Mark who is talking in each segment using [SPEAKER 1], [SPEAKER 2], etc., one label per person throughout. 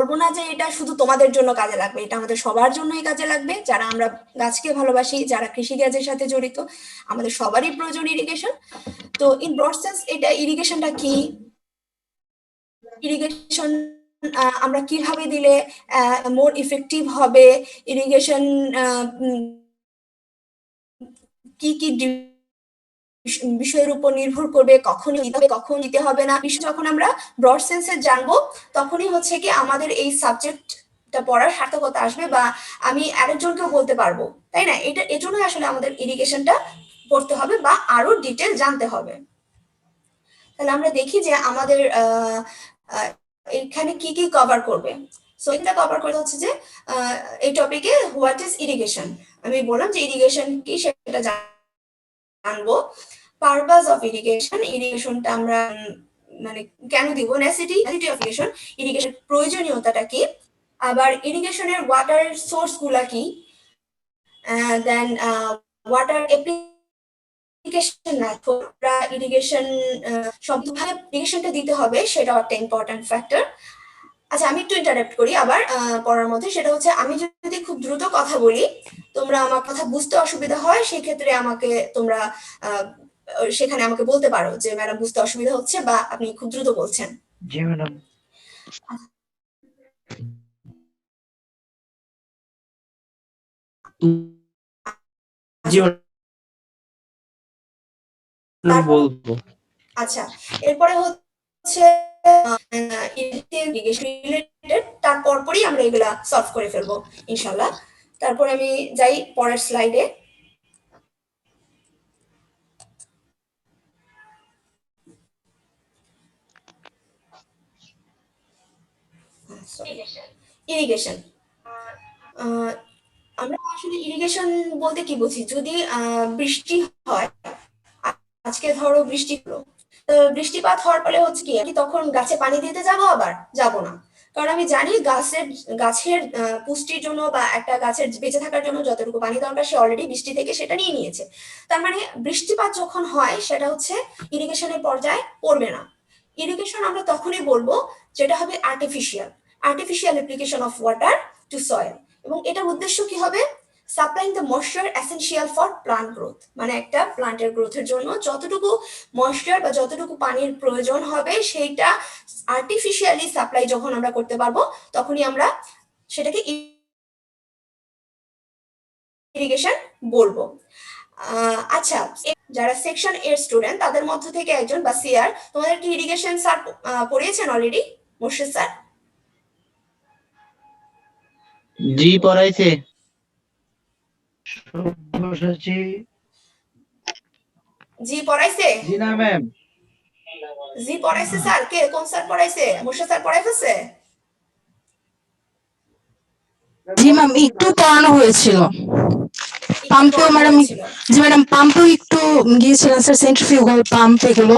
[SPEAKER 1] বলবো না যে এটা শুধু তোমাদের জন্য কাজে লাগবে, এটা আমাদের সবার জন্যই কাজে লাগবে। যারা আমরা গাছকে ভালোবাসি, যারা কৃষিকাজের সাথে জড়িত, আমাদের সবারই প্রয়োজন ইরিগেশন। তো ইন ব্রড সেন্স এটা ইরিগেশনটা কি, ইরিগেশন আমরা কিভাবে দিলে মোর ইফেক্টিভ হবে, ইরিগেশন কি কি বিষয়ের উপর নির্ভর করবে, কখন দিতে হবে কখন দিতে হবে না, বিষয় যখন আমরা ব্রড সেন্সে জানবো তখনই হচ্ছে কি আমাদের এই সাবজেক্টটা পড়ার সার্থকতা আসবে, বা আমি আরেকজনকেও বলতে পারবো, তাই না? এটা এজন্য আসলে আমাদের ইরিগেশনটা পড়তে হবে বা আরো ডিটেল জানতে হবে। তাহলে আমরা দেখি যে আমাদের এখানে কি কি কভার করবে। সো এটা কভার করতে হচ্ছে যে এই টপিকে হোয়াট ইজ ইরিগেশন, আমি বললাম যে ইরিগেশন কি সেটা জানবো। পারপাস অফ ইরিগেশন, ইরিগেশনটা আমরা মানে কেন দিব, নেসেসিটি অফ ইরিগেশন, ইরিগেশন প্রয়োজনীয়তাটা কি, আবার ইরিগেশনের ওয়াটার সোর্স গুলা কি, দেন ওয়াটার ইরিগেশন মেথড, ইরিগেশন সবভাবে ইরিগেশনটা দিতে হবে সেটা একটা ইম্পর্টেন্ট ফ্যাক্টর। আচ্ছা আমি একটু ইন্টারাপ্ট করি আবার পড়ার মধ্যে, সেটা হচ্ছে আমি যদি খুব দ্রুত কথা বলি, তোমরা আমার কথা বুঝতে অসুবিধা হয়, সেক্ষেত্রে আমাকে তোমরা সেখানে আমাকে বলতে পারো যে ম্যাডাম বুঝতে অসুবিধা হচ্ছে বা আপনি খুব দ্রুত বলছেন।
[SPEAKER 2] জি ম্যাডাম। জি ম্যাডাম বলবো।
[SPEAKER 1] আচ্ছা এরপরে হচ্ছে রিলেটেড, তারপর পরই আমরা এগুলা সলভ করে ফেলবো ইনশাল্লাহ। তারপর আমি যাই পরের স্লাইডে। ইরিগেশন, আমরা আসলে ইরিগেশন বলতে কি বুঝি, যদি বৃষ্টি হয়, আজকে ধরো বৃষ্টি হলো, তো বৃষ্টিপাত হওয়ার ফলে হচ্ছে কি আমি তখন গাছে পানি দিতে যাবো, আবার যাব না, কারণ আমি জানি গাছের পুষ্টির জন্য বা একটা গাছের বেঁচে থাকার জন্য যতটুকু পানি দরকার সে অলরেডি বৃষ্টি থেকে সেটা নিয়ে নিয়েছে। তার মানে বৃষ্টিপাত যখন হয় সেটা হচ্ছে ইরিগেশনের পর্যায়ে পড়বে না। ইরিগেশন আমরা তখনই বলবো যেটা হবে artificial application of water to soil, এবং এটার উদ্দেশ্য কি হবে, supplying the moisture essential for plant growth, মানে একটা প্লান্টের গ্রোথের জন্য যতটুকু ময়েশ্চার বা যতটুকু পানির প্রয়োজন হবে সেইটা আর্টিফিশিয়ালি সাপ্লাই যখন আমরা করতে পারবো তখনই আমরা সেটাকে ইরিগেশন বলবো। আচ্ছা যারা সেকশন এর স্টুডেন্ট তাদের মধ্য থেকে একজন বা সিআর, তোমাদের কি ইরিগেশন স্যার পড়িয়েছেন অলরেডি, মোর্শেদ স্যার?
[SPEAKER 2] জি পড়াইছে। সব্যসাচী।
[SPEAKER 1] জি পড়াইছে?
[SPEAKER 2] জি না ম্যাম।
[SPEAKER 1] জি পড়াইছে স্যার, কে কোন স্যার পড়াইছে, মোর্শেদ স্যার পড়াই ফেলছে?
[SPEAKER 3] জি ম্যাম একটু পড়ানো হয়েছিল,
[SPEAKER 1] একটু
[SPEAKER 3] পাম্পেও
[SPEAKER 1] পড়ানো
[SPEAKER 3] ম্যাডাম।
[SPEAKER 1] হয়েছিল।
[SPEAKER 3] জি ম্যাডাম পাম্পেও একটু গিয়েছিলেন স্যার, সেন্ট্রিফিউগাল পাম্প এগুলো,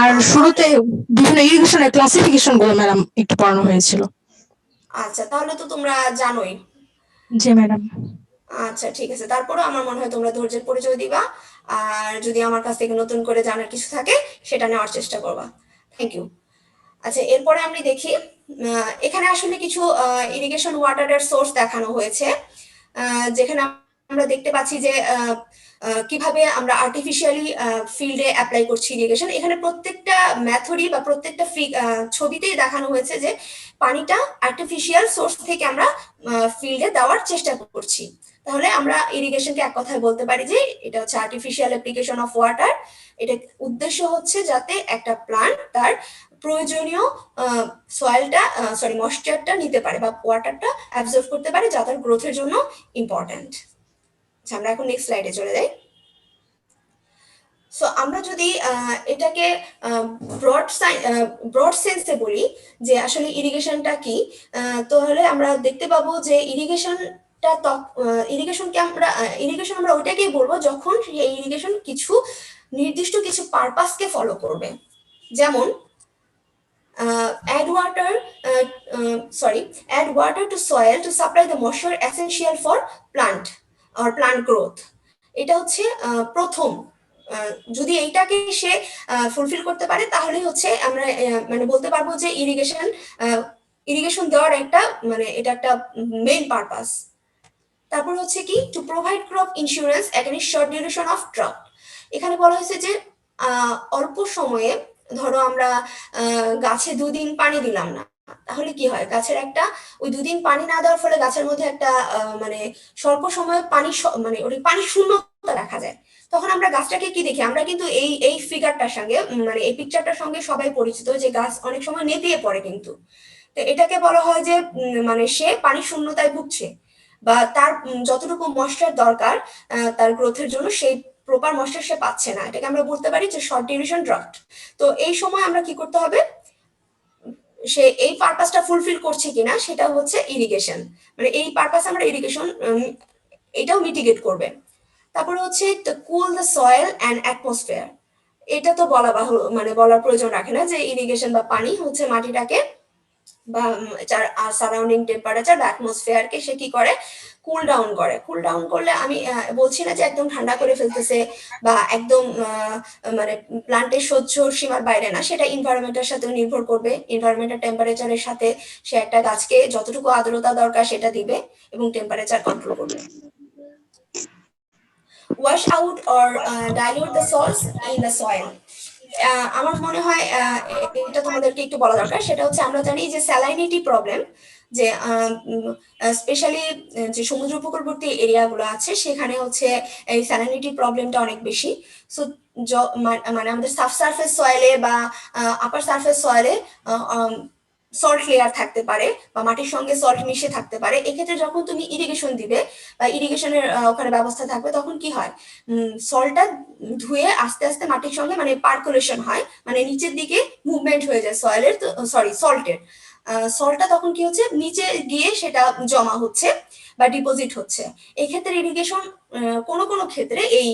[SPEAKER 3] আর
[SPEAKER 1] তাহলে
[SPEAKER 3] শুরুতে বিভিন্ন ইরিগেশনের ক্লাসিফিকেশন গুলো ম্যাডাম একটু পড়ানো হয়েছিল।
[SPEAKER 1] আচ্ছা তাহলে তো তোমরা জানোই।
[SPEAKER 3] জি ম্যাডাম।
[SPEAKER 1] আচ্ছা ঠিক আছে, তারপরেও আমার মনে হয় তোমরা ধৈর্যের পরিচয় দিবা, আর যদি আমার কাছ থেকে নতুন করে জানার কিছু থাকে সেটা নেওয়ার চেষ্টা করবা। Thank you. আচ্ছা এরপরে আমি দেখি এখানে আসলে কিছু ইরিগেশন ওয়াটারের সোর্স দেখানো হয়েছে, যেখানে আমরা দেখতে পাচ্ছি যে কিভাবে আমরা আর্টিফিশিয়ালি ফিল্ডে অ্যাপ্লাই করছি ইরিগেশন। এখানে প্রত্যেকটা মেথডই বা প্রত্যেকটা ছবিতেই দেখানো হয়েছে যে পানিটা আর্টিফিশিয়াল সোর্স থেকে আমরা ফিল্ডে দেওয়ার চেষ্টা করছি। তাহলে আমরা ইরিগেশনকে এক কথায় বলতে পারি যে এটা হচ্ছে আর্টিফিশিয়াল অ্যাপ্লিকেশন অফ ওয়াটার। এটা উদ্দেশ্য হচ্ছে যাতে একটা প্লান্ট তার প্রয়োজনীয় সয়েলটা ময়েশ্চারটা নিতে পারে বা ওয়াটারটা অ্যাবজর্ব করতে পারে, যা তার গ্রোথের জন্য ইম্পর্ট্যান্ট। আচ্ছা আমরা এখন নেক্সট স্লাইডে চলে যাই। সো আমরা যদি এটাকে ব্রড সেন্সে বলি যে আসলে ইরিগেশনটা কি, তাহলে আমরা দেখতে পাবো যে ইরিগেশন আমরা ওইটাকেই বলবো যখন এই ইরিগেশন কিছু নির্দিষ্ট কিছু পারপাসকে ফলো করবে। যেমন add water to soil to supply the moisture essential for plant growth, এটা হচ্ছে প্রথম। যদি এইটাকে সে ফুলফিল করতে পারে তাহলে হচ্ছে আমরা মানে বলতে পারবো যে ইরিগেশন ইরিগেশন দেওয়ার একটা মানে এটা একটা মেইন পারপাস। তারপর হচ্ছে কি to provide crop insurance against short duration of drought. এখানে বলা হয়েছে যে অল্প সময়ে ধরো আমরা গাছে 2 দিন পানি দিলাম না, তাহলে কি হয় গাছের একটা ওই 2 দিন পানি না দেওয়ার ফলে গাছের মধ্যে একটা মানে স্বল্প সময়ে মানে ওই পানি শূন্যতা দেখা যায়। তখন আমরা গাছটাকে কি দেখি, আমরা কিন্তু এই ফিগারটার সঙ্গে মানে এই পিকচারটার সঙ্গে সবাই পরিচিত যে গাছ অনেক সময় নেতিয়ে পড়ে কিন্তু। তো এটাকে বলা হয় যে মানে সে পানি শূন্যতায় ভুগছে বা তার যতটুকু ময়েশ্চার দরকার তার গ্রোথের জন্য সেই প্রপার ময়েশ্চার সে পাচ্ছে না, এটাকে আমরা বলতে পারি যে শর্ট ডিউরেশন ড্রাফট। তো এই সময় আমরা কি করতে হবে, সে এই পারপাসটা ফুলফিল করছে কিনা সেটা হচ্ছে ইরিগেশন, মানে এই পারপাস আমরা ইরিগেশন এটাও মিটিগেট করবে। তারপরে হচ্ছে কুল দ্য সয়েল অ্যান্ড অ্যাটমসফিয়ার। এটা তো মানে বলার প্রয়োজন রাখে না যে ইরিগেশন বা পানি হচ্ছে মাটিটাকে বা যার সারাউন্ডিং টেম্পারেচার বা অ্যাটমসফিয়ারকে সে কি করে, কুল ডাউন করে। কুল ডাউন করলে আমি বলছি না যে একদম ঠান্ডা করে ফেলতেছে বা একদম মানে প্লান্টের সহ্য সীমার বাইরে না, সেটা এনভায়রনমেন্টের সাথে নির্ভর করবে। এনভায়রনমেন্টের টেম্পারেচারের সাথে সে একটা গাছকে যতটুকু আর্দ্রতা দরকার সেটা দিবে এবং টেম্পারেচার কন্ট্রোল করবে। Wash out or dilute the salts in the soil. আমার মনে হয় এটা তোমাদেরকে একটু বলা দরকার। সেটা হচ্ছে আমরা জানি যে স্যালাইনিটি প্রবলেম, যে স্পেশালি যে সমুদ্র উপকূলবর্তী এরিয়াগুলো আছে সেখানে হচ্ছে এই স্যালাইনিটি প্রবলেমটা অনেক বেশি। সো মানে আমাদের সাবসারফেস সয়েলে বা আপার সারফেস সয়েলে সল্ট লেয়ার থাকতে পারে বা মাটির সঙ্গে সল্ট মিশে থাকতে পারে। এক্ষেত্রে যখন তুমি ইরিগেশন দিবে বা ইরিগেশনের ওখানে ব্যবস্থা থাকবে তখন কি হয়, সল্টটা ধুয়ে আস্তে আস্তে মাটির সঙ্গে মানে পার্কুলেশন হয়, মানে নিচের দিকে মুভমেন্ট হয়ে যায় সয়েলের, সরি সল্টের। সল্টটা তখন কি হচ্ছে নিচে গিয়ে সেটা জমা হচ্ছে বা ডিপোজিট হচ্ছে। এই ক্ষেত্রে ইরিগেশন কোনো কোনো ক্ষেত্রে এই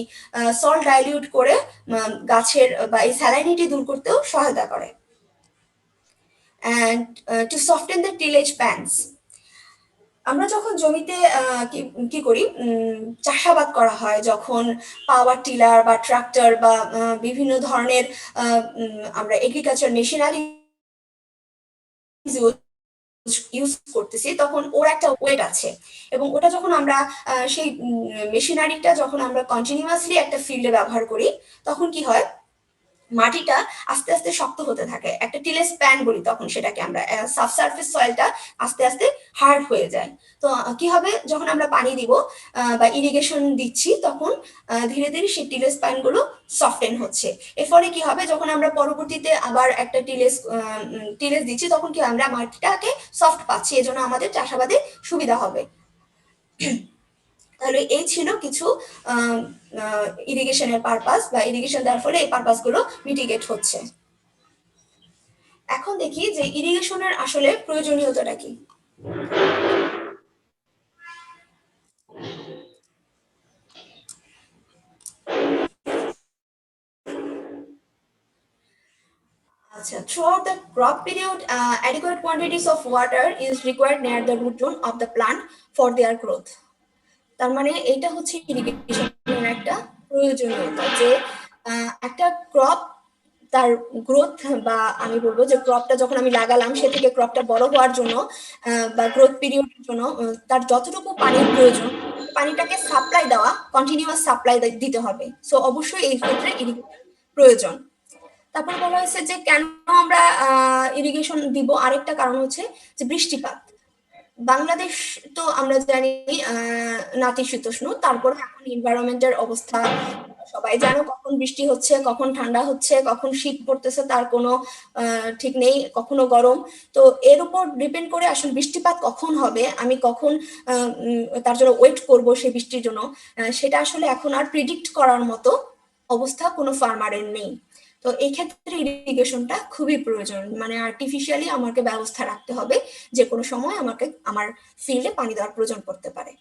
[SPEAKER 1] সল্ট ডাইলিউট করে গাছের বা এই স্যালাইনিটি দূর করতেও সহায়তা করে। and to soften the tillage pans. আমরা যখন জমিতে কি করি, চাষাবাদ করা হয়, যখন পাওয়ার টিলার বা ট্রাক্টর বা বিভিন্ন ধরনের আমরা এগ্রিকালচার মেশিনারি ইউজ করতেছি, তখন ওর একটা ওয়েট আছে এবং ওটা যখন আমরা সেই মেশিনারিটা যখন আমরা কন্টিনিউয়াসলি একটা ফিল্ডে ব্যবহার করি তখন কি হয়, মাটিটা আস্তে আস্তে শক্ত হতে থাকে, একটা টিলেস প্যান বলি তখন সেটাকে আমরা, সাবসারফেস সয়েলটা আস্তে আস্তে হার্ড হয়ে যায়। তো কি হবে যখন আমরা পানি দিব বা ইরিগেশন দিচ্ছি তখন ধীরে ধীরে সেই টিলেস প্যান গুলো সফটেন হচ্ছে। এর ফলে কি হবে যখন আমরা পরবর্তীতে আবার একটা টিলেস দিচ্ছি তখন কি আমরা মাটিটাকে সফট পাচ্ছি, এজন্য আমাদের চাষাবাদে সুবিধা হবে। তাহলে এই ছিল কিছু ইরিগেশনের পারপাস বা ইরিগেশন দেওয়ার ফলে এই পারপাস গুলো মিটিগেট হচ্ছে। এখন দেখি যে ইরিগেশনের আসলে প্রয়োজনীয়তাটা কি। আচ্ছা, throughout the crop period, adequate quantities of water is required near the root zone of the plant for their growth. তার মানে এটা হচ্ছে ইরিগেশনের একটা প্রয়োজনীয়তা যে একটা ক্রপ তার গ্রোথ বা আমি বলবো যে ক্রপটা যখন আমি লাগালাম সে থেকে ক্রপটা বড় হওয়ার জন্য বা গ্রোথ পিরিয়ডের জন্য তার যতটুকু পানির প্রয়োজন পানিটাকে সাপ্লাই দেওয়া, কন্টিনিউয়াস সাপ্লাই দিতে হবে। সো অবশ্যই এই ক্ষেত্রে ইরিগেশন প্রয়োজন। তারপর বলা হয়েছে যে কেন আমরা ইরিগেশন দিব, আরেকটা কারণ হচ্ছে যে বৃষ্টিপাত। বাংলাদেশ তো আমরা জানি নাতিশীতোষ্ণ, তারপর এখন এনভায়রনমেন্টের অবস্থা সবাই জানো, কখন বৃষ্টি হচ্ছে কখন ঠান্ডা হচ্ছে কখন শীত পড়তেছে তার কোনো ঠিক নেই, কখনো গরম। তো এর উপর ডিপেন্ড করে আসলে বৃষ্টিপাত কখন হবে, আমি কখন তার জন্য ওয়েট করব সেই বৃষ্টির জন্য, সেটা আসলে এখন আর প্রিডিক্ট করার মতো অবস্থা কোনো ফার্মারের নেই। তো এই ক্ষেত্রে ইরিগেশনটা খুবই প্রয়োজন, মানে আর্টিফিশিয়ালি আমাকে ব্যবস্থা রাখতে হবে যে কোনো সময় আমাকে আমার ফিল্ডে পানি দেওয়ার প্রয়োজন পড়তে পারে।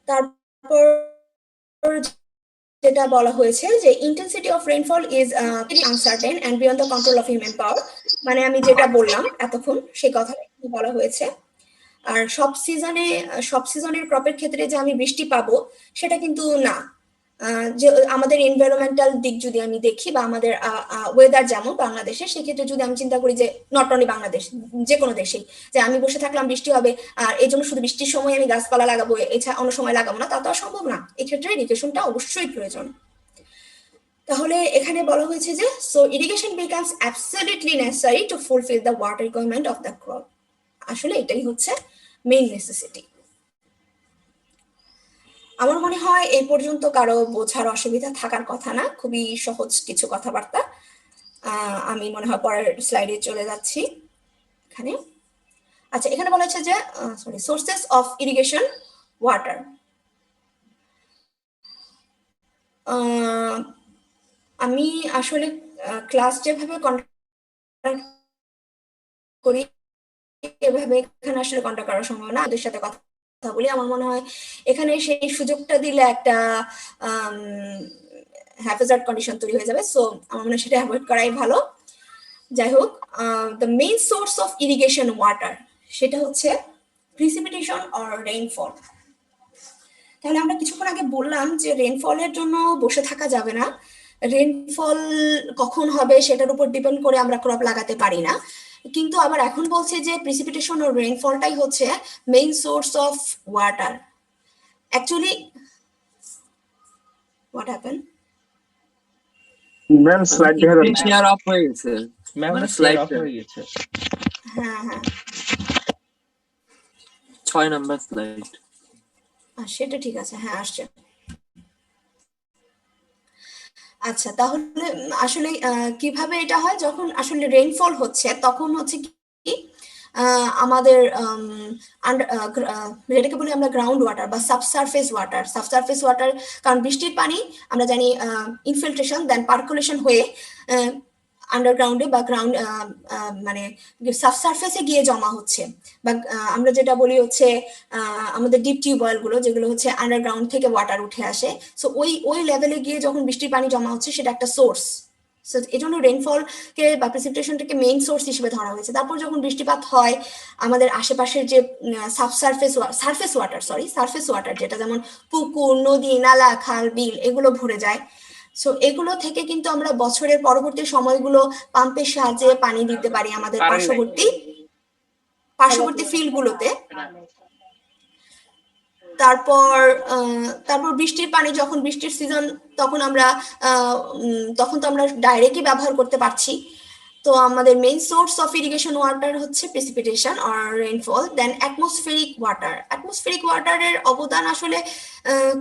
[SPEAKER 1] তারপর যেটা বলা হয়েছে যে intensity of rainfall is very uncertain and beyond the control of human পাওয়ার। মানে আমি যেটা বললাম এতক্ষণ সেই কথা বলা হয়েছে। আর সব সিজনের ক্রপের ক্ষেত্রে যে আমি বৃষ্টি পাবো সেটা কিন্তু না। যে আমাদের এনভায়রনমেন্টাল দিক যদি আমি দেখি বা আমাদের ওয়েদার যেমন বাংলাদেশে, সেক্ষেত্রে যদি আমি চিন্তা করি যে নট অনলি বাংলাদেশ, যে কোনো দেশেই, যে আমি বসে থাকলাম বৃষ্টি হবে আর এই জন্য শুধু বৃষ্টির সময় আমি গাছপালা লাগাবো, এছাড়া অন্য সময় লাগাবো না, তা তো আর সম্ভব না। এক্ষেত্রে ইরিগেশনটা অবশ্যই প্রয়োজন। তাহলে এখানে বলা হয়েছে যে so irrigation becomes absolutely necessary to fulfil the water requirement of the crop. আসলে এটাই হচ্ছে মেইন নেসেসিটি। আমার মনে হয় এই পর্যন্ত কারো বোঝার অসুবিধা থাকার কথা না, খুবই সহজ কিছু কথাবার্তা। আমি মনে হয় পরের স্লাইডে চলে যাচ্ছি। এখানে আচ্ছা, এখানে বলা হচ্ছে যে sorry, sources of irrigation water. আমি আসলে ক্লাস যেভাবে কন্ডাক্ট করি এভাবে এখানে আসলে কন্ট্যাক্ট করা সম্ভব না। ওদের সাথে কথা বলি, আমার মনে হয় এখানে সেই সুযোগটা দিলে একটা হ্যাফেজার্ড কন্ডিশন তৈরি হয়ে যাবে। সো আমার মনে হয় সেটা অ্যাভয়েড করাই ভালো। যাই হোক, the main source of irrigation water সেটা হচ্ছে প্রিসিপিটেশন অর রেইনফল। তাহলে আমরা কিছুক্ষণ আগে বললাম যে রেইনফলের জন্য বসে থাকা যাবে না। রেইনফল কখন হবে সেটার উপর ডিপেন্ড করে আমরা ক্রপ লাগাতে পারি না, কিন্তু আবার এখন বলছে যে প্রিসিপিটেশন ও রেইনফলটাই হচ্ছে main source of water. Actually what happen?
[SPEAKER 4] Ma'am slide দেখা যাচ্ছে।
[SPEAKER 5] শেয়ার অফ হয়ে গেছে,
[SPEAKER 2] ম্যাম
[SPEAKER 5] মানে
[SPEAKER 2] স্লাইড
[SPEAKER 5] slide
[SPEAKER 2] অফ হয়ে গেছে।
[SPEAKER 1] হ্যাঁ হ্যাঁ,
[SPEAKER 5] 6 নাম্বার স্লাইড।
[SPEAKER 1] সেটা ঠিক আছে, হ্যাঁ আসছে। আচ্ছা, তাহলে আসলে কিভাবে এটা হয়, যখন আসলে রেইনফল হচ্ছে তখন হচ্ছে কি আমাদের যেটাকে বলি আমরা গ্রাউন্ড ওয়াটার বা সাবসারফেস ওয়াটার। সাবসারফেস ওয়াটার, কারণ বৃষ্টির পানি আমরা জানি ইনফিল্ট্রেশন দেন পার্কুলেশন হয়ে আন্ডারগ্রাউন্ডে বা গ্রাউন্ড মানে সাবসারফেসে গিয়ে জমা হচ্ছে, বা আমরা যেটা বলি হচ্ছে আমাদের ডিপ টিউবওয়েল গুলো, যেগুলো হচ্ছে আন্ডারগ্রাউন্ড থেকে ওয়াটার উঠে আসে। সো ওই লেভেলে গিয়ে যখন বৃষ্টির পানি জমা হচ্ছে সেটা একটা সোর্স। সো এই জন্য রেইনফলকে বা প্রেসিপিটেশনটাকে মেইন সোর্স হিসেবে ধরা হয়েছে। তারপর যখন বৃষ্টিপাত হয় আমাদের আশেপাশের যে সারফেস ওয়াটার যেটা যেমন পুকুর, নদী, নালা, খাল, বিল এগুলো ভরে যায়। সো এগুলো থেকে কিন্তু আমরা বছরের পরবর্তী সময়গুলো পাম্পের সাহায্যে পানি দিতে পারি আমাদের পার্শ্ববর্তী ফিল্ডগুলোতে। তারপর বৃষ্টির পানি, যখন বৃষ্টির সিজন, তখন তখন তো আমরা ডাইরেক্টলি ব্যবহার করতে পারছি। তো আমাদের main source of irrigation water হচ্ছে precipitation or rainfall. Then atmospheric ওয়াটারের অবদান আসলে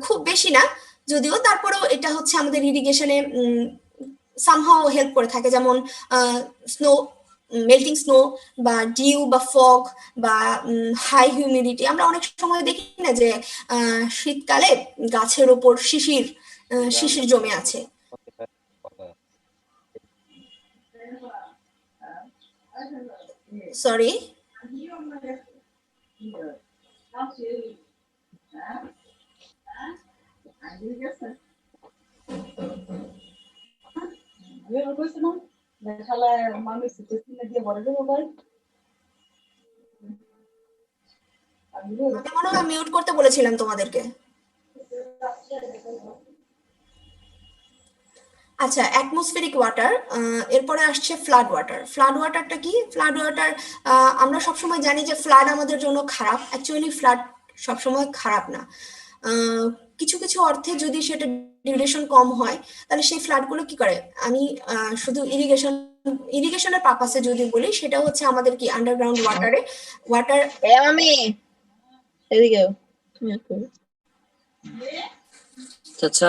[SPEAKER 1] খুব বেশি না যদিও, তারপরেও এটা হচ্ছে আমাদের ইরিগেশনে সামহাও হেল্প করে থাকে। যেমন স্নো, মেল্টিং স্নো বা ডিউ বা ফগ বা হাই হিউমিডিটি। আমরা অনেক সময় দেখি না যে শীতকালে গাছের ওপর শিশির জমে আছে। সরি, আমি মনে হয় মিউট করতে বলেছিলাম তোমাদেরকে। আচ্ছা, অ্যাটমসফেরিক ওয়াটার। এরপরে আসছে ফ্লাড ওয়াটার। ফ্লাড ওয়াটারটা কি? ফ্লাড ওয়াটার, আমরা সবসময় জানি যে ফ্লাড আমাদের জন্য খারাপ। অ্যাকচুয়ালি ফ্লাড সবসময় খারাপ না। কিছু কিছু অর্থে যদি সেটা ডিউরেশন কম হয় তাহলে সেই ফ্লাডগুলো কি করে, আমি শুধু ইরিগেশনের পারপাসে যদি বলি, সেটা হচ্ছে আমাদের কি আন্ডারগ্রাউন্ড ওয়াটার।
[SPEAKER 6] আমি এদিকে
[SPEAKER 5] আচ্ছা,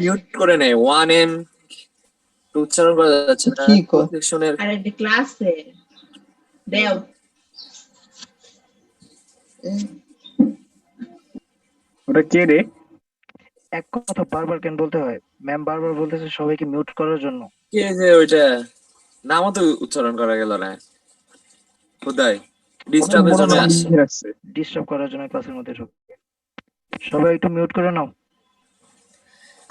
[SPEAKER 5] মিউট করে নে। 1M উচ্চারণ করা যাচ্ছে না। সেকশনের
[SPEAKER 6] আরেকটা ক্লাসে দেও।
[SPEAKER 4] ওটা কে রে?
[SPEAKER 2] এক কথা বারবার কেন বলতে হয়? ম্যাম বারবার বলতেছে সবাইকে মিউট করার জন্য।
[SPEAKER 5] কে যে ওইটা নামও তো উচ্চারণ করা গেল না। খোদাই ডিস্টার্বের জন্য আসছে।
[SPEAKER 2] ডিস্টার্ব করার জন্য ক্লাসের মধ্যে ঢুকে। সবাই একটু মিউট করে নাও।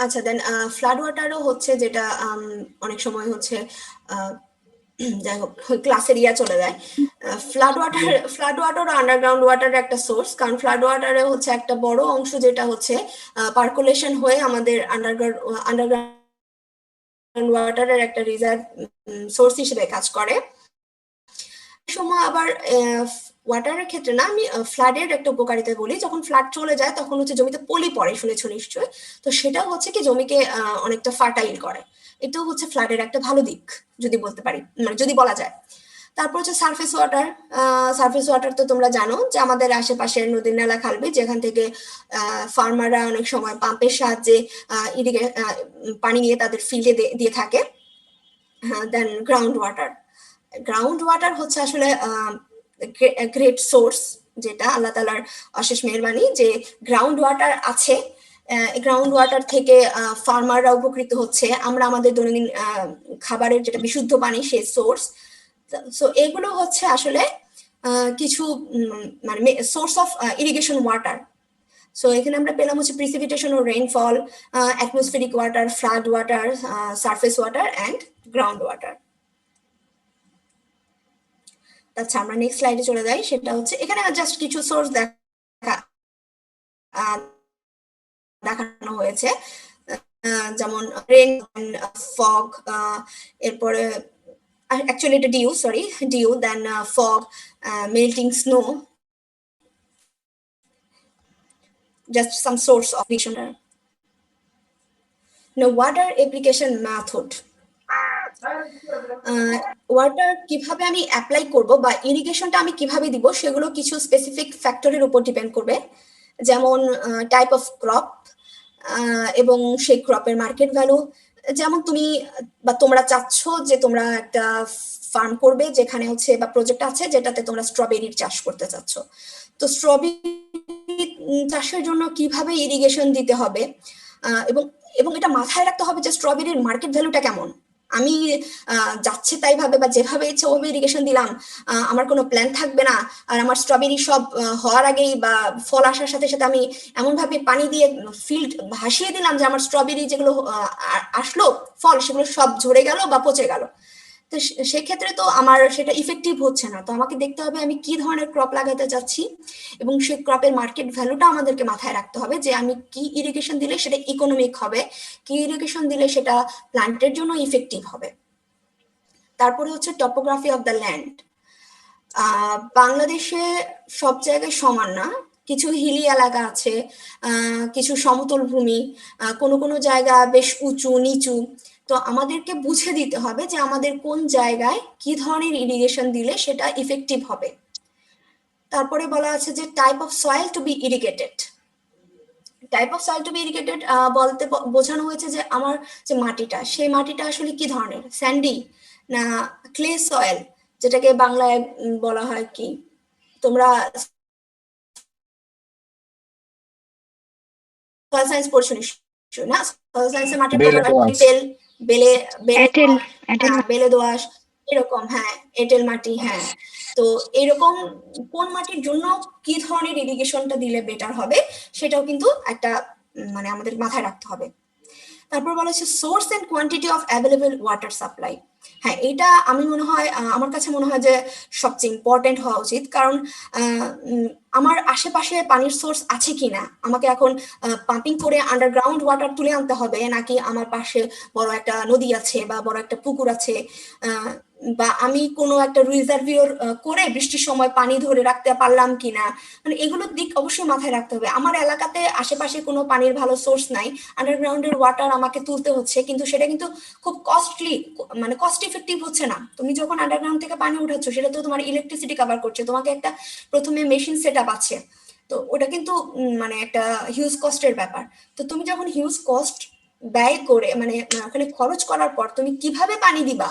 [SPEAKER 1] আচ্ছা, দেন ফ্লাড ওয়াটারও হচ্ছে যেটা অনেক সময় হচ্ছে যাই হোক ক্লাসের চলে যায়। ফ্লাড ওয়াটার আন্ডারগ্রাউন্ড ওয়াটারের একটা সোর্স, কারণ ফ্লাড ওয়াটারে হচ্ছে একটা বড় অংশ যেটা হচ্ছে পার্কুলেশন হয়ে আমাদের আন্ডারগ্রাউন্ড ওয়াটারের একটা রিজার্ভ সোর্স হিসেবে কাজ করে। সময় আবার ওয়াটারের ক্ষেত্রে না, আমি ফ্লাডের একটা উপকারিতা বলি। যখন ফ্লাড চলে যায় তখন হচ্ছে জমিতে পলি পড়ে, শুনেছো নিশ্চয়ই। তো সেটা হচ্ছে কি জমিকে অনেকটা ফার্টাইল করে। এটাও হচ্ছে ফ্লাডের একটা ভালো দিক যদি বলতে পারি, মানে যদি বলা যায়। তারপর হচ্ছে সারফেস ওয়াটার। সারফেস ওয়াটার তো তোমরা জানো যে আমাদের আশেপাশে নদী নালা খালবি, যেখান থেকে ফার্মাররা অনেক সময় পাম্পের সাহায্যে পানি নিয়ে তাদের ফিল্ডে দিয়ে থাকে। দেন গ্রাউন্ড ওয়াটার। গ্রাউন্ড ওয়াটার হচ্ছে আসলে গ্রেট সোর্স, যেটা আল্লাহ তাআলার অশেষ মেহেরবানি যে গ্রাউন্ড ওয়াটার আছে। গ্রাউন্ড ওয়াটার থেকে ফার্মাররা উপকৃত হচ্ছে, আমরা আমাদের দৈনন্দিন খাবারের যেটা বিশুদ্ধ পানি সেই সোর্স। সো এগুলো হচ্ছে আসলে কিছু মানে source of irrigation water. So এখানে আমরা পেলাম হচ্ছে প্রিসিপিটেশন ও rainfall, atmospheric water, flood water, surface water and ground water. আচ্ছা, আমরা নেক্সট স্লাইডে চলে যাই। সেটা হচ্ছে এখানে জাস্ট কিছু সোর্স দেখানো হয়েছে, যেমন রেন, ফগ, এরপরে অ্যাকচুয়ালি এটা dew, then fog, melting snow, just some source of vision. Now, water application method. Water কিভাবে আমি অ্যাপ্লাই করব বা ইরিগেশনটা আমি কিভাবে দিব সেগুলো কিছু স্পেসিফিক ফ্যাক্টরের উপর ডিপেন্ড করবে, যেমন টাইপ অফ ক্রপ এবং সেই ক্রপের মার্কেট ভ্যালু। যেমন তুমি বা তোমরা চাচ্ছ যে তোমরা একটা ফার্ম করবে যেখানে হচ্ছে বা প্রজেক্ট আছে যেটাতে তোমরা স্ট্রবেরির চাষ করতে চাচ্ছ। তো স্ট্রবেরি চাষের জন্য কিভাবে ইরিগেশন দিতে হবে এবং এটা মাথায় রাখতে হবে যে স্ট্রবেরির মার্কেট ভ্যালুটা কেমন। আমি যাচ্ছে তাই ভাবে বা যেভাবে ইচ্ছে ওভাবে ইরিগেশন দিলাম, আমার কোনো প্ল্যান থাকবে না, আর আমার স্ট্রবেরি সব হওয়ার আগেই বা ফল আসার সাথে সাথে আমি এমন ভাবে পানি দিয়ে ফিল্ড ভাসিয়ে দিলাম যে আমার স্ট্রবেরি যেগুলো আসলো ফল সেগুলো সব ঝরে গেল বা পচে গেল। তো সেক্ষেত্রে তো আমার সেটা ইফেক্টিভ হচ্ছে না। তো আমাকে দেখতে হবে আমি কি ধরনের ক্রপ লাগাতে চাচ্ছি এবং সেই ক্রপের মার্কেট ভ্যালুটা আমাদেরকে মাথায় রাখতে হবে, যে আমি কি ইরিগেশন দিলে সেটা ইকোনমিক হবে, কি ইরিগেশন দিলে সেটা প্লান্টের জন্য ইফেক্টিভ হবে। তারপরে হচ্ছে টপোগ্রাফি অফ দ্য ল্যান্ড। বাংলাদেশে সব জায়গায় সমান না, কিছু হিলি এলাকা আছে, কিছু সমতল ভূমি, কোনো কোনো জায়গা বেশ উঁচু নিচু। তো আমাদেরকে বুঝে দিতে হবে যে আমাদের কোন জায়গায় কি ধরনের ইরিগেশন দিলে সেটা ইফেক্টিভ হবে। তারপরে বলা আছে যে type of soil to be irrigated. Type of soil to be irrigated বলতে বোঝানো হয়েছে যে আমার যে মাটিটা, সেই মাটিটা আসলে কি ধরনের, স্যান্ডি না ক্লে সয়েল, যেটাকে বাংলায় বলা হয় কি, তোমরা সয়েল সায়েন্স পড়ছো নিশ্চয়ই না? সয়েল সায়েন্সের মাটির বেলে দোআঁশ এরকম, হ্যাঁ এঁটেল মাটি, হ্যাঁ। তো এরকম কোন মাটির জন্য কি ধরনের ইরিগেশনটা দিলে বেটার হবে সেটাও কিন্তু একটা মানে আমাদের মাথায় রাখতে হবে। তারপর বলা হচ্ছে source and quantity of available water supply. হ্যাঁ, এটা আমি মনে হয় আমার কাছে মনে হয় যে সবচেয়ে ইম্পর্টেন্ট হওয়া উচিত, কারণ আমার আশেপাশে পানির সোর্স আছে কিনা, আমাকে এখন পাম্পিং করে আন্ডারগ্রাউন্ড ওয়াটার তুলে আনতে হবে নাকি আমার পাশে বড় একটা নদী আছে বা বড় একটা পুকুর আছে, বা আমি কোনো একটা রিজার্ভিয়র করে বৃষ্টির সময় পানি ধরে রাখতে পারলাম কিনা, মানে এগুলোর দিক অবশ্যই মাথায় রাখতে হবে। আমার এলাকাতে আশেপাশে কোনো পানির ভালো সোর্স নাই, আন্ডারগ্রাউন্ডের ওয়াটার আমাকে তুলতে হচ্ছে, কিন্তু সেটা কিন্তু খুব কস্টলি, মানে কস্ট ইফেক্টিভ হচ্ছে না। তুমি যখন আন্ডারগ্রাউন্ড থেকে পানি উঠাচ্ছ সেটা তো তোমার ইলেকট্রিসিটি কভার করছে, তোমাকে একটা প্রথমে মেশিন সেট আপ আছে, তো ওটা কিন্তু মানে একটা হিউজ কস্টের ব্যাপার। তো তুমি যখন হিউজ কস্ট ব্যয় করে মানে ওখানে খরচ করার পর তুমি কিভাবে পানি দিবা,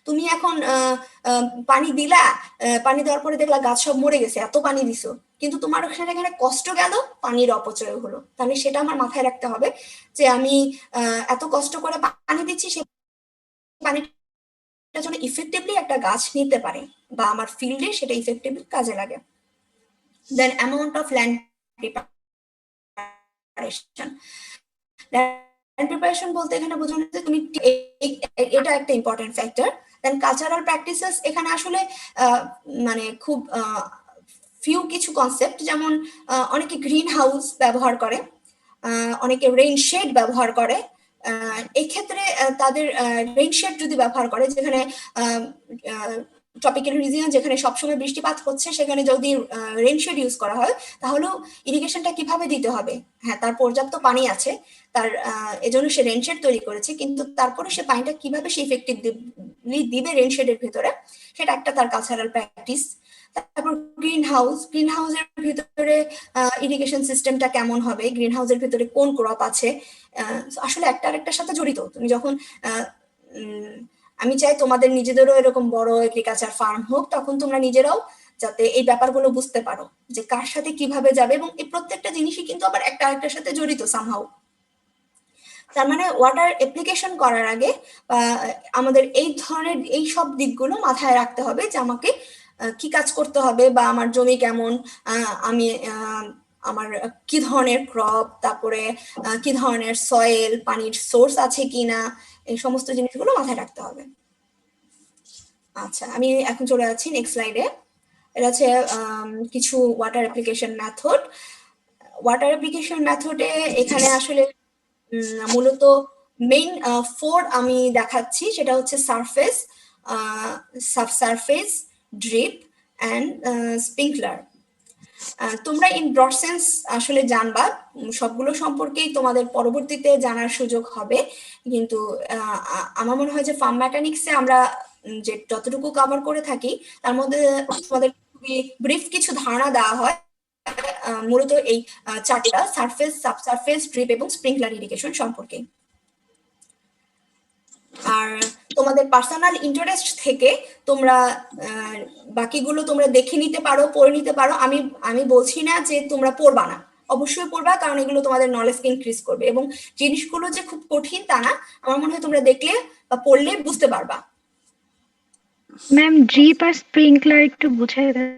[SPEAKER 1] তুমি এখন পানি দিলা, পানি দেওয়ার পরে দেখলা গাছ সব মরে গেছে, এত পানি দিছো, কিন্তু তোমার সেখানে কষ্ট গেল, পানির অপচয় হলো। তাহলে সেটা আমার মাথায় রাখতে হবে যে আমি এত কষ্ট করে পানি দিচ্ছি, সে পানিটা যেন ইফেক্টিভলি একটা গাছ নিতে পারে বা আমার ফিল্ডে সেটা ইফেক্টিভলি কাজে লাগে। Then amount of land preparation. Land preparation বলতে এখানে বোঝানো হচ্ছে তুমি, এটা একটা important factor then cultural practices এখানে আসলে মানে খুব ফিউ কিছু কনসেপ্ট, যেমন অনেকে গ্রিন হাউস ব্যবহার করে, অনেকে রেইন শেড ব্যবহার করে। এই ক্ষেত্রে তাদের রেইন শেড যদি ব্যবহার করে, যেখানে টপিক্যাল রিজিয়ন যেখানে সবসময় বৃষ্টিপাত হচ্ছে, সেখানে যদি রেইন শেড ইউজ করা হয়, তাহলেও ইরিগেশনটা কিভাবে দিতে হবে? হ্যাঁ, তার পর্যাপ্ত পানি আছে, তার এজন্য সে রেইন শেড তৈরি করেছে, কিন্তু তারপরে সে পানিটা কিভাবে সে ইফেক্টিভলি দিবে রেইন শেডের ভিতরে, সেটা একটা তার কালচারাল প্র্যাকটিস। তারপর গ্রিন হাউসের ভিতরে ইরিগেশন সিস্টেমটা কেমন হবে, গ্রিন হাউসের ভিতরে কোন ক্রপ আছে, আসলে একটা আরেকটার সাথে জড়িত। তুমি যখন আমি চাই তোমাদের নিজেদেরও এরকম বড় এগ্রিকালচার ফার্ম হোক, তখন তোমরা নিজেরাও যাতে এই ব্যাপারগুলো বুঝতে পারো যে কার সাথে কিভাবে যাবে, এবং এই প্রত্যেকটা জিনিসই কিন্তু আবার একটা আরেকটার সাথে জড়িত সামহাউ। তার মানে ওয়াটার অ্যাপ্লিকেশন করার আগে আমাদের এই ধরনের এই সব দিকগুলো মাথায় রাখতে হবে, যে আমাকে কি কাজ করতে হবে, বা আমার জমি কেমন, আমি আমার কি ধরনের ক্রপ, তারপরে কি ধরনের সয়েল, পানির সোর্স আছে কিনা, এই সমস্ত জিনিসগুলো মাথায় রাখতে হবে। আচ্ছা, আমি এখন চলে যাচ্ছি নেক্সট স্লাইডে। এটা হচ্ছে কিছু water application method. Water application মেথডে এখানে আসলে মূলত মেইন 4 আমি দেখাচ্ছি, সেটা হচ্ছে surface, subsurface, drip and sprinkler. তোমরা ইন ব্রড সেন্স আসলে জানবা, সবগুলো সম্পর্কেই তোমাদের পরবর্তীতে জানার সুযোগ হবে, কিন্তু আমার মনে হয় যে ফার্ম মেকানিক্সে আমরা যে যতটুকু কভার করে থাকি, তার মধ্যে তোমাদের খুবই ব্রিফ কিছু ধারণা দেওয়া হয় মূলত এই চারটা সারফেস, সাবসারফেস, ড্রিপ এবং স্প্রিংকলার ইরিগেশন সম্পর্কে। আর তোমাদের পার্সোনাল ইন্টারেস্ট থেকে তোমরা বাকিগুলো তোমরা দেখে নিতে পারো, পড়ে নিতে পারো। আমি বলছি না যে তোমরা পড়বা না, অবশ্যই পড়বা, কারণ এগুলো তোমাদের নলেজকে ইনক্রিজ করবে, এবং জিনিসগুলো যে খুব কঠিন তা না, আমার মনে হয় তোমরা দেখলে বা পড়লে বুঝতে পারবা।
[SPEAKER 3] ম্যাম ড্রিপ আর স্প্রিংকলার একটু বুঝাই দেন।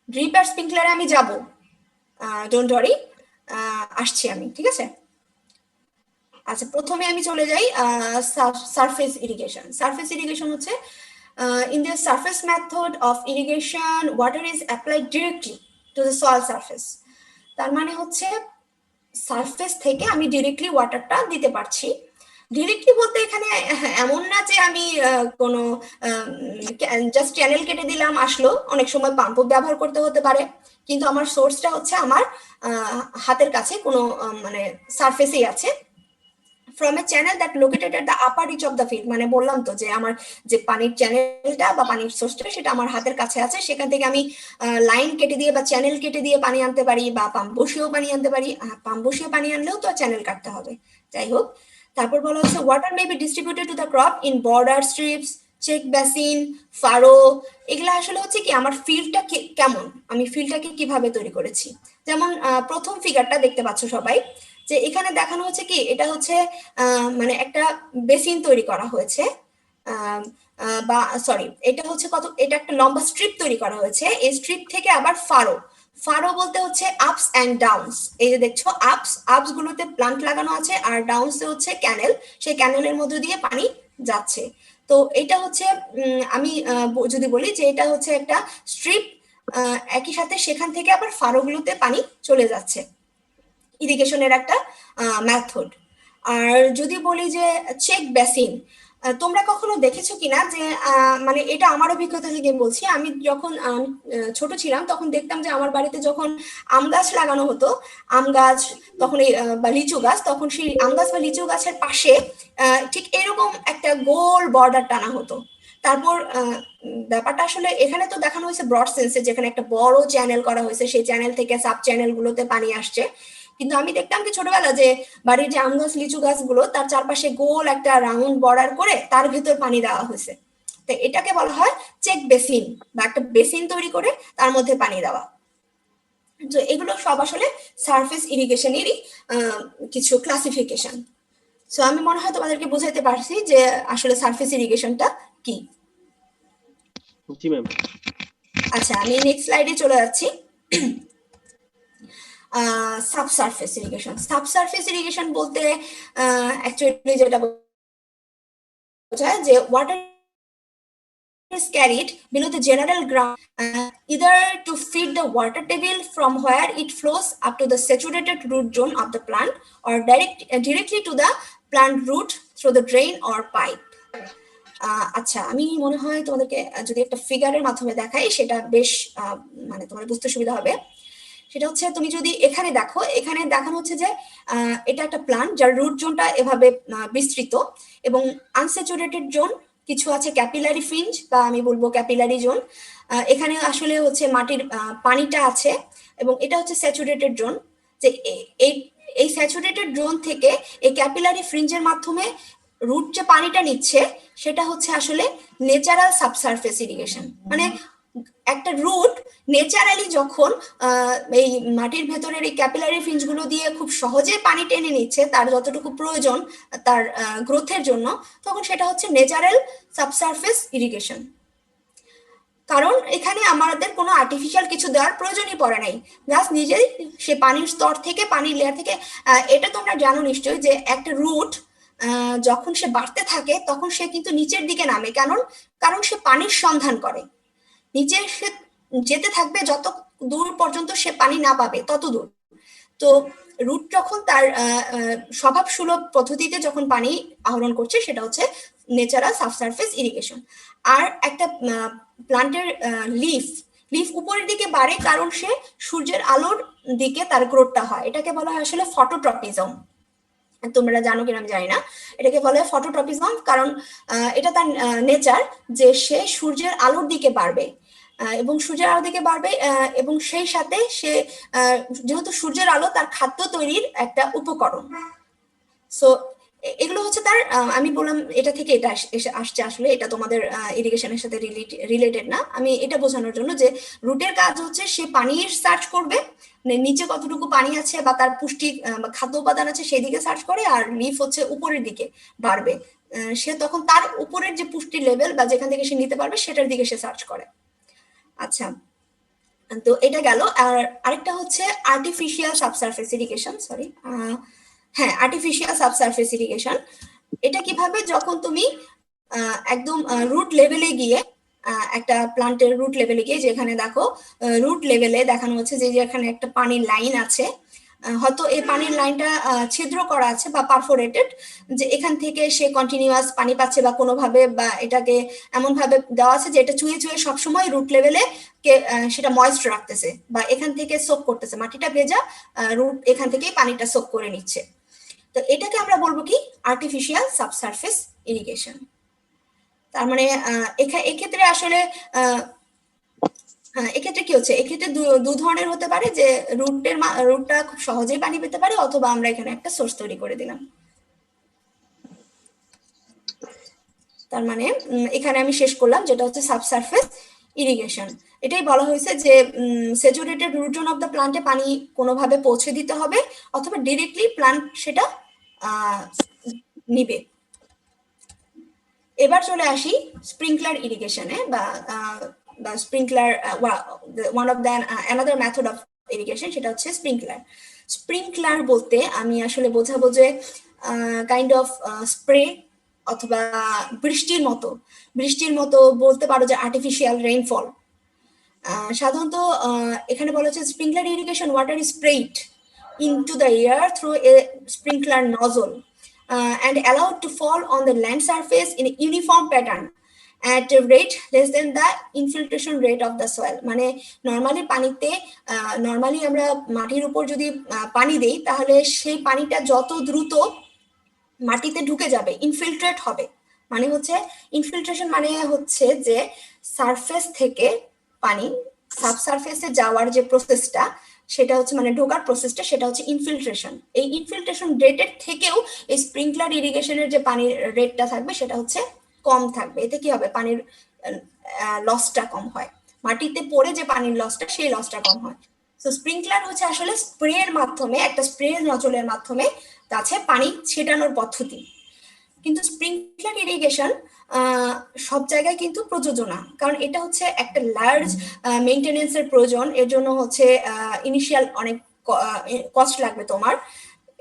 [SPEAKER 1] ড্রিপ আর স্প্রিংকলারে আমি যাব, ডোন্ট ওয়ারি, আসছি আমি, ঠিক আছে। আচ্ছা, প্রথমে আমি চলে যাই সারফেস ইরিগেশন। সারফেস ইরিগেশন হচ্ছে in the surface method of irrigation, water is applied directly to the soil surface. তার মানে হচ্ছে সারফেস থেকে আমি ডিরেক্টলি ওয়াটারটা দিতে পারছি। ডিরেক্টলি বলতে এখানে এমন না যে আমি কোনো জাস্ট চ্যানেল কেটে দিলাম আসলো, অনেক সময় পাম্পও ব্যবহার করতে হতে পারে, কিন্তু আমার সোর্সটা হচ্ছে আমার হাতের কাছে কোনো মানে সারফেসেই আছে। from a channel that located at the upper reach of the field, মানে বললাম তো যে আমার যে পানির চ্যানেলটা বা পানির সোর্সটা সেটা আমার হাতের কাছে আছে, সেখান থেকে আমি লাইন কেটে দিয়ে বা চ্যানেল কেটে দিয়ে পানি আনতে পারি, বা পাম্প বসিয়েও পানি আনতে পারি। পাম্প বসিয়ে পানি আনলেও তো চ্যানেল কাটতে হবে, যাই হোক। তারপর বলা হচ্ছে water may be distributed to the crop in border strips, check basin, furrow. এগুলা আসলে হচ্ছে কি আমার ফিল্ডটা কেমন, আমি ফিল্ডটাকে কিভাবে তৈরি করেছি। যেমন প্রথম ফিগারটা দেখতে পাচ্ছ সবাই, যে এখানে দেখানো হচ্ছে কি এটা হচ্ছে মানে একটা বেসিন তৈরি করা হয়েছে, বা সরি এটা হচ্ছে এটা একটা লম্বা স্ট্রিপ তৈরি করা হয়েছে। এই স্ট্রিপ থেকে আবার ফারো বলতে হচ্ছে আপস অ্যান্ড ডাউনস। এই যে দেখছো আপস গুলোতে প্লান্ট লাগানো আছে, আর ডাউনসে হচ্ছে ক্যানেল, সেই ক্যানেলের মধ্যে দিয়ে পানি যাচ্ছে। তো এটা হচ্ছে আমি যদি বলি যে এটা হচ্ছে একটা স্ট্রিপ, একই সাথে সেখান থেকে আবার ফারোগুলোতে পানি চলে যাচ্ছে, ইরিগেশনের একটা মেথড। আর যদি বলি যে চেক বেসিন, তোমরা কখনো দেখেছো কিনা যে মানে এটা আমার অভিজ্ঞতা থেকে বলছি, আমি যখন ছোট ছিলাম তখন দেখতাম যে আমার বাড়িতে যখন আম গাছ লাগানো হতো, আম গাছ তখন বা লিচু গাছ, তখন সেই আম গাছ বা লিচু গাছের পাশে ঠিক এরকম একটা গোল বর্ডার টানা হতো। তারপর ব্যাপারটা আসলে এখানে তো দেখানো হয়েছে ব্রড সেন্সে, যেখানে একটা বড় চ্যানেল করা হয়েছে, সেই চ্যানেল থেকে সাব চ্যানেল গুলোতে পানি আসছে। কিন্তু আমি দেখতাম কি ছোটবেলা যে বাড়ির যে আম গাছ লিচু গাছগুলো তার চারপাশে গোল একটা রাউন্ড বর্ডার করে তার ভিতর পানি দেওয়া হয়েছে। তো এটাকে বলা হয় চেক বেসিন, বা একটা বেসিন তৈরি করে তার মধ্যে পানি দেওয়া। তো এগুলো সব আসলে সারফেস ইরিগেশনেরই কিছু ক্লাসিফিকেশন। সো আমি মনে হয় তোমাদেরকে বুঝাইতে পারছি যে আসলে সারফেস ইরিগেশনটা কি।
[SPEAKER 7] জি ম্যাম।
[SPEAKER 1] আচ্ছা, আমি নেক্সট স্লাইডে চলে যাচ্ছি। Subsurface irrigation. সাবসারফেস ইরিগেশন বলতে অ্যাকচুয়ালি যেটা বোঝায় যে water is carried below the general ground, either to feed the water table from where it flows up to the saturated root zone of the plant, or directly to the plant root through the drain or pipe. আচ্ছা, আমি মনে হয় তোমাদেরকে যদি একটা ফিগারের মাধ্যমে দেখাই সেটা বেশ মানে তোমার বুঝতে সুবিধা হবে। সেটা হচ্ছে তুমি যদি এখানে দেখো, এখানে দেখানো হচ্ছে যে এটা একটা প্লান্ট যার রুট জোনটা এভাবে বিস্তৃত, এবং আনস্যাচুরেটেড জোন কিছু আছে, ক্যাপিলারি ফ্রিঞ্জ বা আমি বলবো ক্যাপিলারি জোন। এখানে আসলে হচ্ছে মাটির পানিটা আছে, এবং এটা হচ্ছে স্যাচুরেটেড জোন। যে এই স্যাচুরেটেড জোন থেকে এই ক্যাপিলারি ফ্রিঞ্জের মাধ্যমে রুট যে পানিটা নিচ্ছে সেটা হচ্ছে আসলে ন্যাচারাল সাবসারফেস ইরিগেশন। মানে একটা রুট ন্যাচারালি যখন এই মাটির ভেতরের এই ক্যাপিলারি ফিঞ্জ গুলো দিয়ে খুব সহজে পানি টেনে নিচ্ছে তার যতটুকু প্রয়োজন তার গ্রোথের জন্য, তখন সেটা হচ্ছে ন্যাচারাল সাবসারফেস ইরিগেশন। কারণ এখানে আমাদের কোনো আর্টিফিশিয়াল কিছু দেওয়ার প্রয়োজনই পড়ে নাই, জাস্ট নিজেই সে পানির স্তর থেকে, পানির লেয়ার থেকে। এটা তোমরা জানো নিশ্চয়ই যে একটা রুট যখন সে বাড়তে থাকে তখন সে কিন্তু নিচের দিকে নামে, কারণ সে পানির সন্ধান করে, নিচে সে যেতে থাকবে যত দূর পর্যন্ত সে পানি না পাবে তত দূর। তো রুট যখন তার স্বভাব সুলভ পদ্ধতিতে যখন পানি আহরণ করছে সেটা হচ্ছে ন্যাচারাল সাবসারফেস ইরিগেশন। আর একটা প্লান্টের লিফ উপরের দিকে বাড়ে কারণ সে সূর্যের আলোর দিকে তার গ্রোথটা হয়, এটাকে বলা হয় আসলে ফটোট্রপিজম। তোমরা জানো কিনা আমি জানি না, এটাকে বলে ফটোট্রপিজম, কারণ এটা তার নেচার যে সে সূর্যের আলোর দিকে বাড়বে, এবং সূর্যের আলো দিকে বাড়বে, এবং সেই সাথে সে যেহেতু সূর্যের আলো তার খাদ্য তৈরির একটা উপকরণ। সো এগুলো হচ্ছে তার, আমি বললাম এটা থেকে এটা আসছে, আসলে এটা তোমাদের ইরিগেশনের সাথে রিলেটেড না, আমি এটা বোঝানোর জন্য যে রুটের কাজ হচ্ছে সে পানির সার্চ করবে, নিচে কতটুকু পানি আছে বা তার পুষ্টি খাদ্য উপাদান আছে সেই দিকে সার্চ করে, আর লিফ হচ্ছে উপরের দিকে বাড়বে, সে তখন তার উপরের যে পুষ্টি লেভেল বা যেখান থেকে সে নিতে পারবে সেটার দিকে সে সার্চ করে। আচ্ছা, তো এটা গেল। আর আরেকটা হচ্ছে আর্টিফিশিয়াল সাবসারফেস ইরিগেশন, সরি, হ্যাঁ, আর্টিফিশিয়াল সাবসারফেস ইরিগেশন। এটা কিভাবে, যখন তুমি একদম রুট লেভেলে গিয়ে, একটা প্লান্টের রুট লেভেলে গিয়ে, যেখানে দেখো রুট লেভেলে দেখানো হচ্ছে যে এখানে একটা পানির লাইন আছে, হয়তো এই পানির লাইনটা ছিদ্র করা আছে বা পারফোরেটেড, যে এখান থেকে সে কন্টিনিউয়াস পানি পাচ্ছে বা কোনোভাবে, বা এটাকে এমন ভাবে দেওয়া আছে যে এটা চুয়ে চুয়ে সবসময় রুট লেভেলে সেটা ময়েস্ট রাখতেছে, বা এখান থেকে সোক করতেছে, মাটিটা ভেজা, রুট এখান থেকেই পানিটা সোক করে নিচ্ছে। তো এটাকে আমরা বলবো কি আর্টিফিশিয়াল সাবসারফেস ইরিগেশন। তার মানে এক্ষেত্রে আসলে এক্ষেত্রে কি হচ্ছে, এক্ষেত্রে দু ধরনের হতে পারে, যে রুটটা খুব সহজেই পানি পেতে পারে, অথবা আমরা এখানে একটা সোর্স তৈরি করে দিলাম। তার মানে এখানে আমি শেষ করলাম যেটা হচ্ছে সাবসারফেস ইরিগেশন। এটাই বলা হয়েছে যে saturated root zone of the প্লান্টে পানি কোনোভাবে পৌঁছে দিতে হবে, অথবা ডিরেক্টলি প্লান্ট সেটা নিবে। এবার চলে আসি স্প্রিংকলার ইরিগেশনে, বা sprinkler, one of the another method of irrigation, সেটা হচ্ছে স্প্রিংকলার। স্প্রিংকলার বলতে আমি আসলে বোঝাবো যে কাইন্ড অফ স্প্রে, অথবা বৃষ্টির মতো বলতে পারো, যে আর্টিফিশিয়াল রেইনফল। সাধারণত এখানে বলা হচ্ছে sprinkler irrigation water is spread into the air through a sprinkler nozzle and allowed to fall on the land surface in a uniform pattern at a rate less than the infiltration rate of the soil. মানে normally পানিতে, normally আমরা মাটির উপর যদি পানি দেই তাহলে সেই পানিটা যত দ্রুত মাটিতে ঢুকে যাবে, ইনফিল্ট্রেট হবে। মানে হচ্ছে ইনফিল্ট্রেশন মানে হচ্ছে যে সারফেস থেকে পানি সাবসারফেসে যাওয়ার যে প্রসেসটা, সেটা হচ্ছে মানে ঢোকার প্রসেসটা, সেটা হচ্ছে ইনফিল্ট্রেশন। এই ইনফিল্ট্রেশন রেটের থেকেও এই স্প্রিংকলার ইরিগেশনের যে পানির রেটটা থাকবে সেটা হচ্ছে কম থাকবে। এতে কি হবে, পানির লসটা কম হয়, মাটিতে পড়ে যে পানির লসটা, সেই লসটা কম হয়। তো স্প্রিংকলার হচ্ছে আসলে স্প্রের মাধ্যমে, একটা স্প্রে নজলের মাধ্যমে গাছে পানি ছেটানোর পদ্ধতি। কিন্তু স্প্রিংকলার ইরিগেশন সব জায়গায় কিন্তু প্রযোজ্য না, কারণ এটা হচ্ছে একটা লার্জ মেইনটেনেন্সের প্রয়োজন, এর জন্য হচ্ছে ইনিশিয়াল অনেক কস্ট লাগবে তোমার।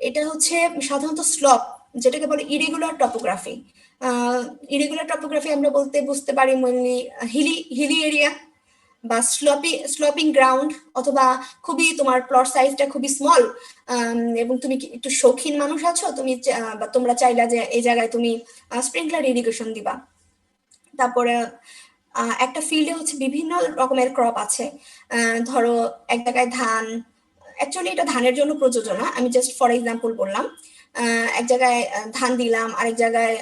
[SPEAKER 1] এটা হচ্ছে সাধারণত স্লপ, যেটাকে বলে ইরেগুলার টপোগ্রাফি, ইরেগুলার টপোগ্রাফি আমরা বলতে বুঝতে পারি মেনলি হিলি এরিয়া বা স্লোপিং গ্রাউন্ড, অথবা খুবই তোমার প্লট সাইজটা খুবই স্মল এবং তুমি একটু শৌখিন মানুষ আছো, তুমি বা তোমরা চাইলা যে এই জায়গায় তুমি স্প্রিংকলার ইরিগেশন দিবা। তারপরে একটা ফিল্ডে হচ্ছে বিভিন্ন রকমের ক্রপ আছে, ধরো এক জায়গায় ধান, অ্যাকচুয়ালি এটা ধানের জন্য প্রযোজ্য না, আমি জাস্ট ফর এক্সাম্পল বললাম। এক জায়গায় ধান দিলাম, আরেক জায়গায়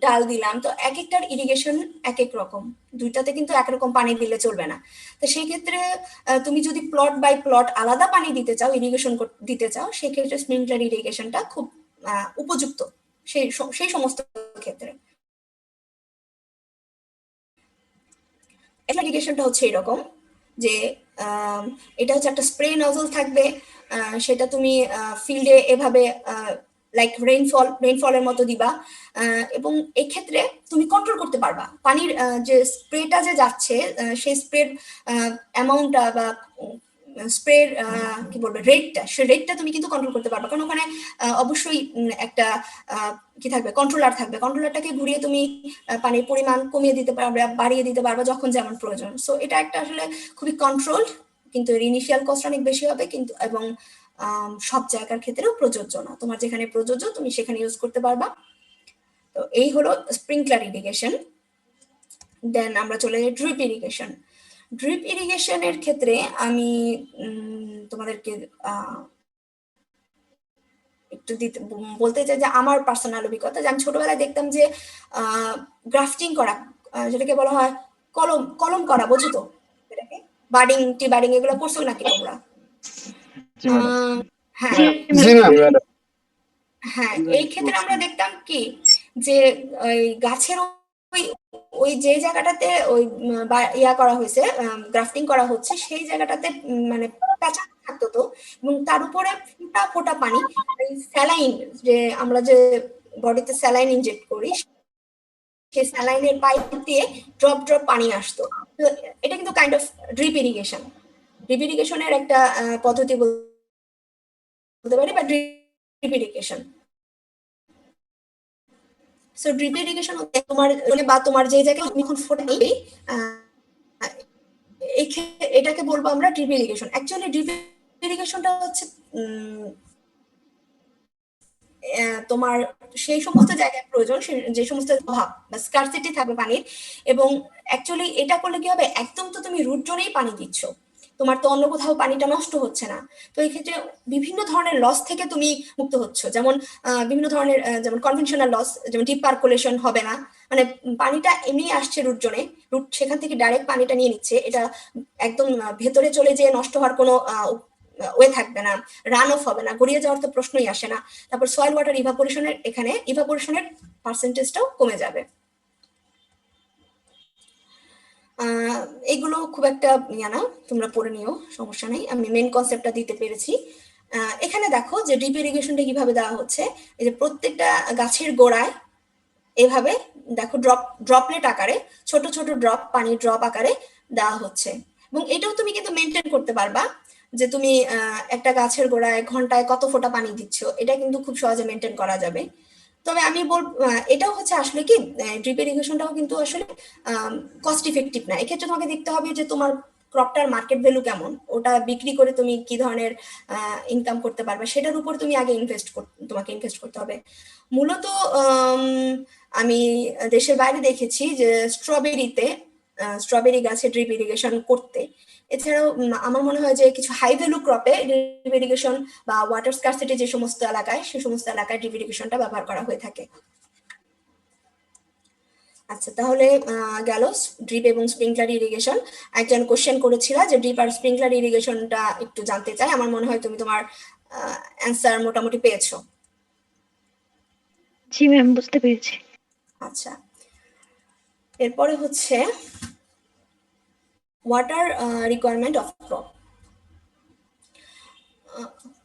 [SPEAKER 1] ডাল দিলাম, তো এক একটার ইরিগেশন এক এক রকম, দুইটাতে কিন্তু একরকম পানি দিলে চলবে না। তো সেই ক্ষেত্রে তুমি যদি প্লট বাই প্লট আলাদা পানি দিতে চাও, ইরিগেশন দিতে চাও, সেই ক্ষেত্রে স্প্রিংকলার ইরিগেশনটা খুব উপযুক্ত সেই সমস্ত ক্ষেত্রে। ইরিগেশনটা হচ্ছে এরকম যে এটা হচ্ছে একটা স্প্রে নজল থাকবে, সেটা তুমি ফিল্ডে এভাবে লাইক রেইনফলের মতো দিবা, এবং এক্ষেত্রে তুমি কন্ট্রোল করতে পারবা পানির যে স্প্রেটা যে যাচ্ছে সেই স্প্রের অ্যামাউন্টটা বা স্প্রের কি বলবো রেটটা, সেই রেটটা তুমি কিন্তু কন্ট্রোল করতে পারবা, কারণ ওখানে অবশ্যই একটা কি থাকবে, কন্ট্রোলার থাকবে, কন্ট্রোলারটাকে ঘুরিয়ে তুমি পানির পরিমাণ কমিয়ে দিতে পারবে, বাড়িয়ে দিতে পারবে যখন যেমন প্রয়োজন। সো এটা একটা আসলে খুবই কন্ট্রোলড, কিন্তু এর ইনিশিয়াল কস্ট অনেক বেশি হবে, কিন্তু এবং সব জায়গার ক্ষেত্রেও প্রযোজ্য না, তোমার যেখানে প্রযোজ্য তুমি সেখানে ইউজ করতে পারবা। তো এই হলো স্প্রিংকলার ইরিগেশন। দেন আমরা চলে যাই ড্রিপ ইরিগেশন। ড্রিপ ইরিগেশনের ক্ষেত্রে আমি তোমাদেরকে একটু বলতে চাই যে আমার পার্সোনাল অভিজ্ঞতা, যে আমি ছোটবেলায় দেখতাম যে গ্রাফটিং করা, যেটাকে বলা হয় কলম করা, বোঝো তো এটাকে, বার্ডিং এগুলো করছো নাকি তোমরা? হ্যাঁ হ্যাঁ, এই ক্ষেত্রে আমরা দেখতাম কি যে ওই গাছের ওই যে জায়গাটাতে ওই ইয়া করা হয়েছে, গ্রাফটিং করা হচ্ছে, সেই জায়গাটাতে মানে প্যাঁচানো থাকতো তো, এবং তার উপরে ফোঁটা ফোঁটা পানি, স্যালাইন, যে আমরা যে বডিতে স্যালাইন ইনজেক্ট করি, সেই স্যালাইনের পাইপ দিয়ে ড্রপ ড্রপ পানি আসতো। তো এটা কিন্তু kind of drip irrigation, drip ইরিগেশনের একটা পদ্ধতি বলতে পারি, বা drip irrigation. So drip irrigation তোমার বা তোমার যে জায়গায় তুমি এখন ফোটা নেই, এটাকে বলবো আমরা ড্রিপ ইরিগেশন। অ্যাকচুয়ালি ড্রিপ ইরিগেশনটা হচ্ছে তোমার সেই সমস্ত জায়গায় প্রয়োজন, যে সমস্ত অভাব বা স্কারসিটি থাকবে পানির, এবং অ্যাকচুয়ালি এটা করলে কি হবে, একদম তো তুমি রুট জোনেই পানি দিচ্ছ, তোমার তো অন্য কোথাও পানিটা নষ্ট হচ্ছে না। তো এই ক্ষেত্রে বিভিন্ন ধরনের লস থেকে তুমি মুক্ত হচ্ছ, যেমন বিভিন্ন ধরনের যেমন কনভেনশনাল লস, যেমন ডিপ পার্কুলেশন হবে না, মানে পানিটা এমনি আসছে রুট জোনে, রুট সেখান থেকে ডাইরেক্ট পানিটা নিয়ে নিচ্ছে, এটা একদম ভেতরে চলে যেয়ে নষ্ট হওয়ার কোনো ওয়ে থাকবে না, রান অফ হবে না, গড়িয়ে যাওয়ার তো প্রশ্নই আসে না। তারপর সয়েল ওয়াটার ইভাপোরেশনের, এখানে ইভাপোরেশনের পার্সেন্টেজটাও কমে যাবে। এগুলো খুব একটা ইয়া না, তোমরা পড়ে নিও, সমস্যা নেই, আমি মেন কনসেপ্টটা দিতে পেরেছি। এখানে দেখো যে ড্রিপ ইরিগেশনটা কিভাবে দেওয়া হচ্ছে, এই যে প্রত্যেকটা গাছের গোড়ায় এভাবে দেখো ড্রপলেট আকারে, ছোট ছোট ড্রপ, পানির ড্রপ আকারে দেওয়া হচ্ছে, এবং এটাও তুমি কিন্তু মেনটেন করতে পারবা, যে তুমি একটা গাছের গোড়ায় ঘন্টায় কত ফোঁটা পানি দিচ্ছ, এটা কিন্তু খুব সহজে মেনটেন করা যাবে। তবে আমি বলবো এটাও হচ্ছে আসলে কি, ড্রিপ ইরিগেশনটাও কিন্তু আসলে কস্ট ইফেক্টিভ না, এক্ষেত্রে তোমাকে দেখতে হবে যে তোমার ক্রপটার মার্কেট ভ্যালু কেমন, ওটা বিক্রি করে তুমি কি ধরনের ইনকাম করতে পারবে, সেটার উপর তুমি আগে তোমাকে ইনভেস্ট করতে হবে। মূলত আমি দেশের বাইরে দেখেছি যে স্ট্রবেরি গাছে ড্রিপ ইরিগেশন করতে। এছাড়াও আমার মনে হয় যে কিছু হাই ভ্যালু ক্রপে ড্রিপ ইরিগেশন বা ওয়াটার স্কারসিটি যে সমস্ত এলাকায়, সে সমস্ত এলাকায় ড্রিপ ইরিগেশনটা ব্যবহার করা হয়ে থাকে। আচ্ছা, তাহলে গেল ড্রিপ এবং স্প্রিংকলার ইরিগেশন। একজন কোশ্চেন করেছিল যে ড্রিপ আর স্প্রিংকলার ইরিগেশনটা একটু জানতে চাই, আমার মনে হয় তুমি তোমার অ্যান্সার মোটামুটি পেয়েছো।
[SPEAKER 8] জি ম্যাম, বুঝতে পেরেছি।
[SPEAKER 1] আচ্ছা, এরপরে হচ্ছে ওয়াটার রিকোয়ারমেন্ট অফ ক্রপ।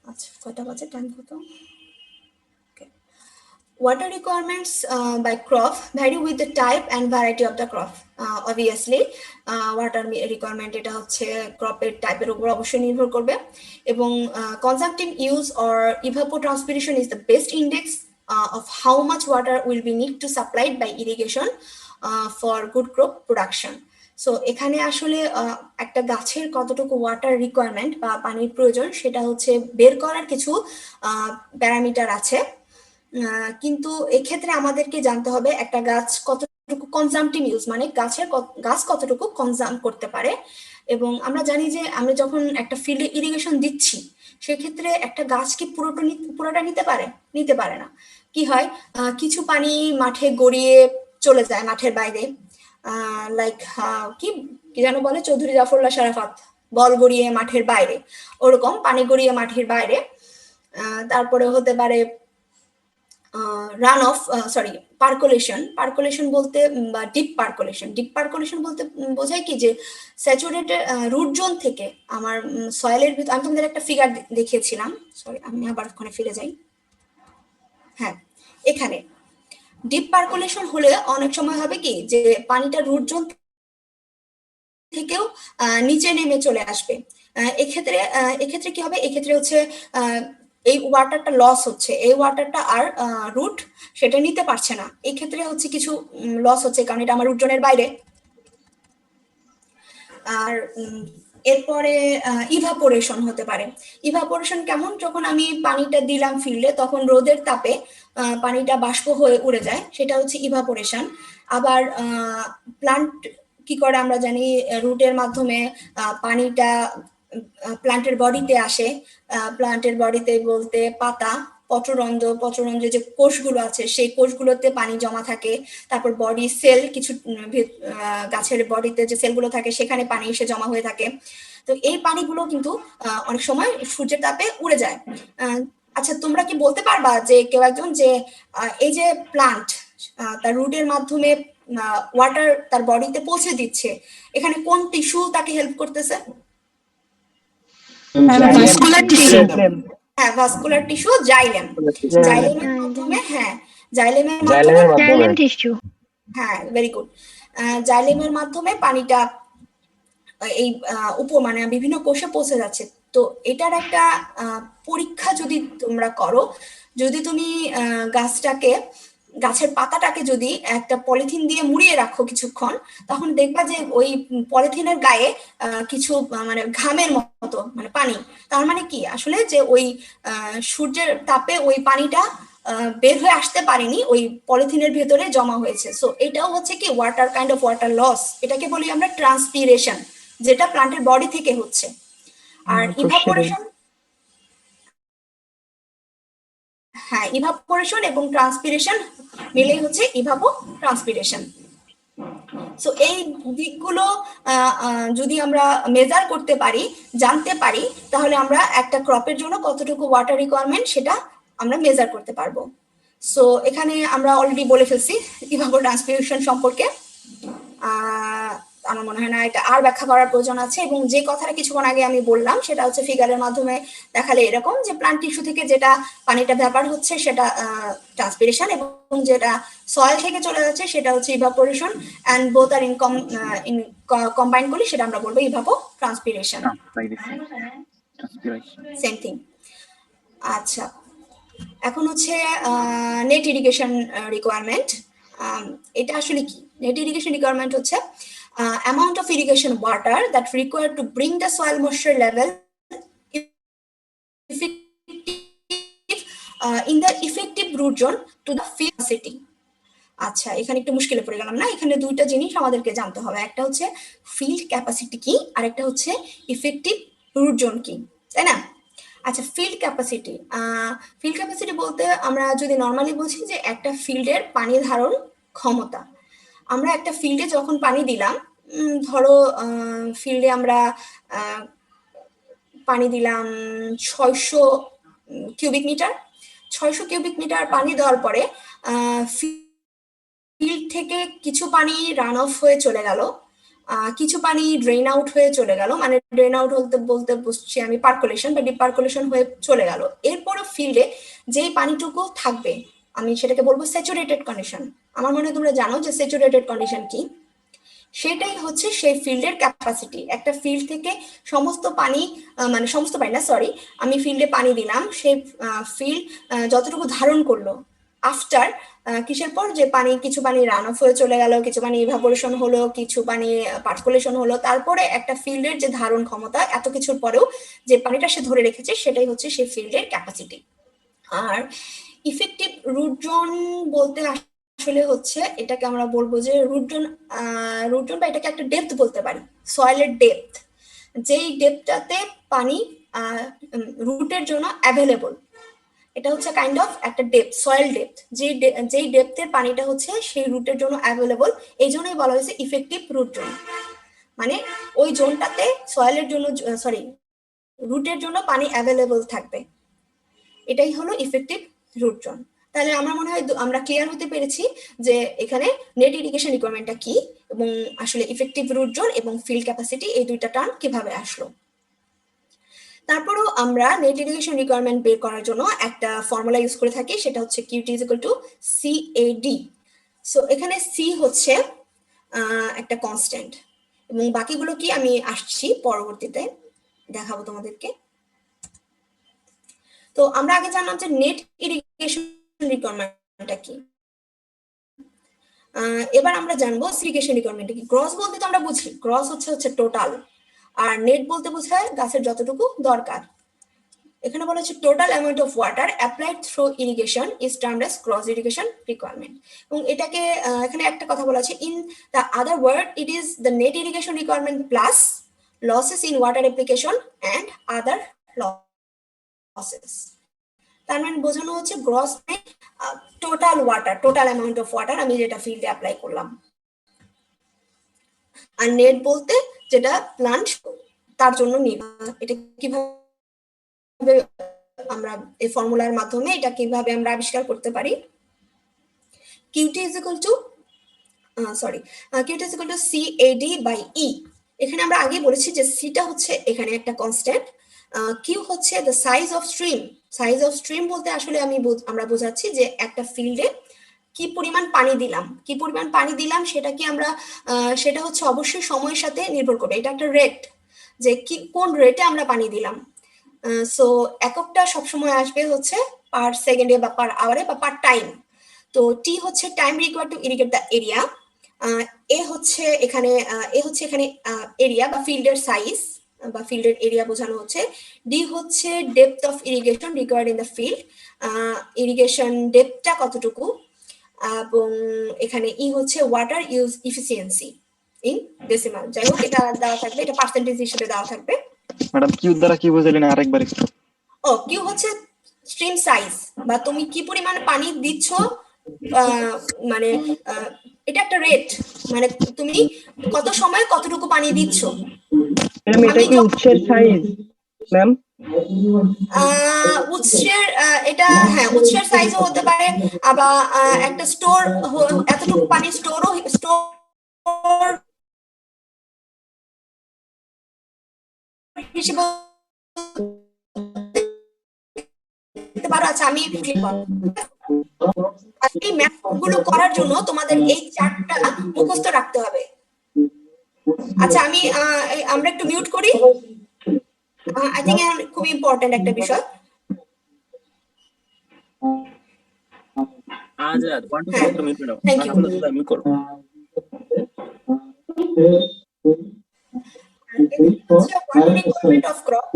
[SPEAKER 1] আচ্ছা, কয়টা বাজে, টাইম কত? Water requirements by crop vary with the type and variety of the crop. Obviously, water requirement এটা হচ্ছে ক্রপের টাইপের উপর অবশ্যই নির্ভর করবে, এবং consumptive use or evapotranspiration is the best index of how much water will be need to supplied by irrigation for good crop production. So এখানে আসলে একটা গাছের কতটুকু ওয়াটার রিকোয়ারমেন্ট বা পানির প্রয়োজন সেটা হচ্ছে বের করার কিছু প্যারামিটার আছে, কিন্তু এক্ষেত্রে আমাদেরকে জানতে হবে একটা গাছ কতটুকু কনজাম্পটিভ ইউজ, মানে গাছ কতটুকু কনজাম করতে পারে। এবং আমরা জানি যে আমরা যখন একটা ফিল্ডে ইরিগেশন দিচ্ছি সেক্ষেত্রে একটা গাছ কি পুরোটা নিতে পারে না। কি হয়, কিছু পানি মাঠে গড়িয়ে চলে যায় মাঠের বাইরে, লাইক কি যেন বলে চৌধুরী জাফরুল্লাহ শারাফাত, বল গড়িয়ে মাঠের বাইরে, ওরকম পানি গড়িয়ে মাঠের বাইরে। তারপরে হতে পারে রান অফ পার্কুলেশন বলতে বা ডিপ পার্কুলেশন বলতে বোঝায় কি যে স্যাচুরেটেড রুট জোন থেকে আমার সয়েলের ভিতর, আমি তোমাদের একটা ফিগার দেখিয়েছিলাম, সরি আমি আবার ওখানে ফিরে যাই। হ্যাঁ, এখানে ডিপ পার্কুলেশন হলে অনেক সময় হবে কি যে পানিটা রুট জোন থেকেও নিচে নেমে চলে আসবে। এক্ষেত্রে কি হবে, এক্ষেত্রে হচ্ছে এই ওয়াটারটা লস হচ্ছে, এই ওয়াটারটা আর রুট সেটা নিতে পারছে না, এই ক্ষেত্রে হচ্ছে কিছু লস হচ্ছে কারণ এটা আমার রুট জোনের বাইরে। আর এরপরে ইভাপোরেশন হতে পারে। ইভাপোরেশন কেমন, যখন আমি পানিটা দিলাম ফিল্ডে তখন রোদের তাপে পানিটা বাষ্প হয়ে উড়ে যায়, সেটা হচ্ছে ইভাপোরেশন। আবার প্লান্ট কি করে আমরা জানি, রুটের মাধ্যমে পানিটা প্লান্টের বডিতে আসে। প্লান্টের বডিতে বলতে পাতা, পত্ররন্ধ্র যে কোষগুলো আছে সেই কোষগুলোতে পানি জমা থাকে। তারপর বডি সেল, কিছু গাছের বডিতে যে সেলগুলো থাকে সেখানে পানি এসে জমা হয়ে থাকে। তো এই পানিগুলো কিন্তু অনেক সময় সূর্যের তাপে উড়ে যায়। আচ্ছা, তোমরা কি বলতে পারবা যে কেউ একজন যে এই যে প্লান্ট তার রুটের মাধ্যমে ওয়াটার তার বডিতে পৌঁছে দিচ্ছে, এখানে কোন টিস্যু তাকে হেল্প করতেছে?
[SPEAKER 3] Vascular tissue.
[SPEAKER 1] হ্যাঁ, ভাস্কুলার টিস্যু, জাইলেম। জাইলেমের মাধ্যমে, হ্যাঁ জাইলেমের
[SPEAKER 5] জাইলেমের
[SPEAKER 3] টিস্যু।
[SPEAKER 1] হ্যাঁ, ভেরি গুড। জাইলেমের মাধ্যমে পানিটা এই মানে বিভিন্ন কোষে পৌঁছে যাচ্ছে। তো এটার একটা পরীক্ষা যদি তোমরা করো, যদি তুমি গাছের পাতাটাকে যদি একটা পলিথিন দিয়ে মুড়িয়ে রাখো কিছুক্ষণ, তখন দেখবা যে ওই পলিথিনের গায়ে কিছু মানে ঘামের মতো মানে পানি। তার মানে কি আসলে যে ওই সূর্যের তাপে ওই পানিটা বের হয়ে আসতে পারেনি, ওই পলিথিনের ভেতরে জমা হয়েছে। সো এটাও হচ্ছে কি কাইন্ড অফ ওয়াটার লস, এটাকে বলি আমরা ট্রান্সপিরেশন, যেটা প্লান্টের বডি থেকে হচ্ছে। আর ইভাপোরেশন এবং ট্রান্সপিরেশন মিলেই হচ্ছে ইভাপোট্রান্সপিরেশন। সো এই দিকগুলো যদি আমরা মেজার করতে পারি, জানতে পারি, তাহলে আমরা একটা ক্রপের জন্য কতটুকু ওয়াটার রিকোয়ারমেন্ট সেটা আমরা মেজার করতে পারবো। সো এখানে আমরা অলরেডি বলে ফেলছি ইভাপোট্রান্সপিরেশন সম্পর্কে। আমার মনে হয় না এটা আর ব্যাখ্যা করার প্রয়োজন আছে। এবং যে কথাটা কিছুক্ষণ আগে আমি বললাম সেটা হচ্ছে ফিগারের মাধ্যমে দেখালে এরকম যে প্লান্ট টিস্যু থেকে যেটা পানিটা ভ্যাপার হচ্ছে সেটা ট্রান্সপিরেশন, এবং যেটা সয়েল থেকে চলে যাচ্ছে সেটা হচ্ছে ইভাপোরেশন। অ্যান্ড বোথ আর কম্বাইন করলে সেটা আমরা বলবো ইভাপোট্রান্সপিরেশন, সেম থিং। আচ্ছা, এখন হচ্ছে নেট ইরিগেশন রিকোয়ারমেন্ট। এটা আসলে কি? নেট ইরিগেশন রিকোয়ারমেন্ট হচ্ছে amount of irrigation water that required to bring the soil moisture level in the effective root zone to the field capacity. আচ্ছা, এখানে একটু মুশকিলে পড়ে গেলাম না? এখানে দুইটা জিনিস আমাদেরকে জানতে হবে, একটা হচ্ছে ফিল্ড ক্যাপাসিটি কি আর একটা হচ্ছে ইফেক্টিভ রুট জোন কি, তাই না? আচ্ছা, ফিল্ড ক্যাপাসিটি বলতে আমরা যদি নর্মালি বুঝি যে একটা ফিল্ডের পানি ধারণ ক্ষমতা। আমরা একটা ফিল্ডে যখন পানি দিলাম, ধরো ফিল্ডে আমরা পানি দিলাম 600 কিউবিক মিটার পানি দেওয়ার পরে ফিল্ড থেকে কিছু পানি রান অফ হয়ে চলে গেল, কিছু পানি ড্রেন আউট হয়ে চলে গেল। মানে ড্রেন আউট বলতে বুঝছি আমি পার্কুলেশন বা ডিপ পার্কুলেশন হয়ে চলে গেল। এরপরও ফিল্ডে যেই পানিটুকু থাকবে আমি সেটাকে বলবো স্যাচুরেটেড কন্ডিশন। আমার মনে হয় তোমরা জানো যে স্যাচুরেটেড কন্ডিশন কি, সেটাই হচ্ছে সেই ফিল্ডের ক্যাপাসিটি। একটা ফিল্ড থেকে সমস্ত পানি আমি ফিল্ডে পানি দিলাম, সেই ফিল্ড যতটুকু ধারণ করলো, আফটার কিসের পর, যে পানি কিছু পানি রান অফ হয়ে চলে গেল, কিছু পানি ইভাপোরেশন হলো, কিছু পানি পার্টিকুলেশন হলো, তারপরে একটা ফিল্ডের যে ধারণ ক্ষমতা এত কিছুর পরেও যে পানিটা সে ধরে রেখেছে সেটাই হচ্ছে সেই ফিল্ডের ক্যাপাসিটি। আর ইফেক্টিভ রুট জোন বলতে আসলে হচ্ছে এটাকে আমরা বলবো যে রুট জোন বা এটাকে একটা ডেপথ বলতে পারি, সয়েলের ডেপথ, যেই ডেপথটাতে পানি রুটের জন্য অ্যাভেলেবল, এটা হচ্ছে কাইন্ড অফ একটা ডেপথ, সয়েল ডেপথ, যেই ডেপথের পানিটা হচ্ছে সেই রুটের জন্য অ্যাভেলেবল, এই জন্যই বলা হয়েছে ইফেক্টিভ রুট জোন। মানে ওই জোনটাতে সয়েলের জন্য, সরি, রুটের জন্য পানি অ্যাভেলেবল থাকবে, এটাই হলো ইফেক্টিভ রুট জোন। তাহলে আমার মনে হয় আমরা ক্লিয়ার হতে পেরেছি যে এখানে নেট ইরিগেশন রিকোয়ারমেন্টটা কি এবং আসলে ইফেক্টিভ রুট জোন এবং ফিল্ড ক্যাপাসিটি এই দুইটা টার্ম কিভাবে আসলো। তারপরেও আমরা নেট ইরিগেশন রিকোয়ারমেন্ট বের করার জন্য একটা ফর্মুলা ইউজ করে থাকি, সেটা হচ্ছে QT = CAD। সো এখানে সি হচ্ছে একটা কনস্ট্যান্ট এবং বাকিগুলো কি আমি আসছি পরবর্তীতে দেখাবো তোমাদেরকে। তো আমরা আগে জানলাম যে নেট ইরিগেশন রিকোয়ারমেন্টটা কি, এবার আমরা জানবো ইরিগেশন রিকোয়ারমেন্টটা কি। গ্রস বলতে তো আমরা বুঝি, গ্রস হচ্ছে টোটাল, আর নেট বলতে বোঝায় গাছের যতটুকু দরকার। এখানে বলা হচ্ছে total amount of water applied through irrigation is termed as gross irrigation requirement. এবং এটাকে এখানে একটা কথা বলা আছে, in the other word it is the net irrigation requirement plus losses in water application and other losses. তার মানে বোঝানো হচ্ছে gross total water, total amount of water আমি যেটা ফিল্ডে অ্যাপ্লাই করলাম, আর নেট বলতে যেটা প্লান্ট তার জন্য নিব। এটা কিভাবে আমরা এই ফর্মুলার মাধ্যমে এটা কিভাবে আমরা আবিষ্কার করতে পারি, QT = CAD/E। এখানে আমরা আগে বলেছি যে সিটা হচ্ছে এখানে একটা কনস্ট্যান্ট, কিউ হচ্ছে the size of stream. Size of stream বলতে আসলে আমরা বোঝাচ্ছি যে একটা ফিল্ডে কি পরিমাণ পানি দিলাম সেটা কি আমরা সেটা হচ্ছে অবশ্যই সময়ের সাথে নির্ভর করবে, এটা একটা রেট, যে কি কোন রেটে আমরা পানি দিলাম। সো এককটা সবসময় আসবে হচ্ছে পার সেকেন্ডে বা পার আওয়ারে বা পার টাইম। তো টি হচ্ছে time required to irrigate the area, A হচ্ছে এখানে এরিয়া বা ফিল্ডের সাইজ বা ফিল্ডের এরিয়া বোঝানো হচ্ছে। ডি হচ্ছে depth of irrigation required in the field, irrigation ডেপথটা কতটুকু, এবং এখানে ই হচ্ছে water use efficiency in decimal. যাই হোক এটা দেওয়া থাকবে, এটা পার্সেন্টেজ হিসেবে দেওয়া থাকবে।
[SPEAKER 2] ম্যাডাম কিউ দ্বারা কি বুঝালেন আরেকবার একটু?
[SPEAKER 1] ও কিউ হচ্ছে স্ট্রিম সাইজ বা তুমি কি পরিমাণ পানি দিচ্ছ, মানে এটা একটা রেট, মানে তুমি কত সময় কতটুকু পানি দিচ্ছ।
[SPEAKER 8] এটা কি উৎসের সাইজ ম্যাম?
[SPEAKER 1] উৎসের এটা হ্যাঁ উৎসের সাইজও হতে পারে, আবার একটা স্টোর এতটুকু পানি স্টোর হিসেবে পারো। আচ্ছা আমি এই ম্যাথ গুলো করার জন্য তোমাদের এই চার্টটা মুখস্থ রাখতে হবে। আচ্ছা আমরা একটু মিউট করি, আই থিংক খুব ইম্পর্টেন্ট একটা বিষয়।
[SPEAKER 7] Azad one two minute madam,
[SPEAKER 1] thank you.
[SPEAKER 7] আমি করব।
[SPEAKER 1] Water requirement of crop.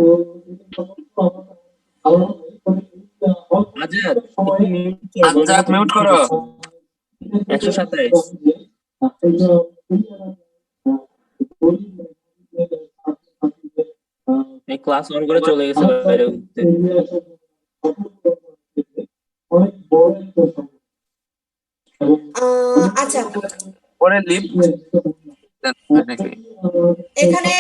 [SPEAKER 5] Azad mute করো।
[SPEAKER 7] 127 এই ক্লাস অন করে চলে গেছে বাইরে উঠতে।
[SPEAKER 1] আচ্ছা
[SPEAKER 5] পরে লিভ
[SPEAKER 1] এখানে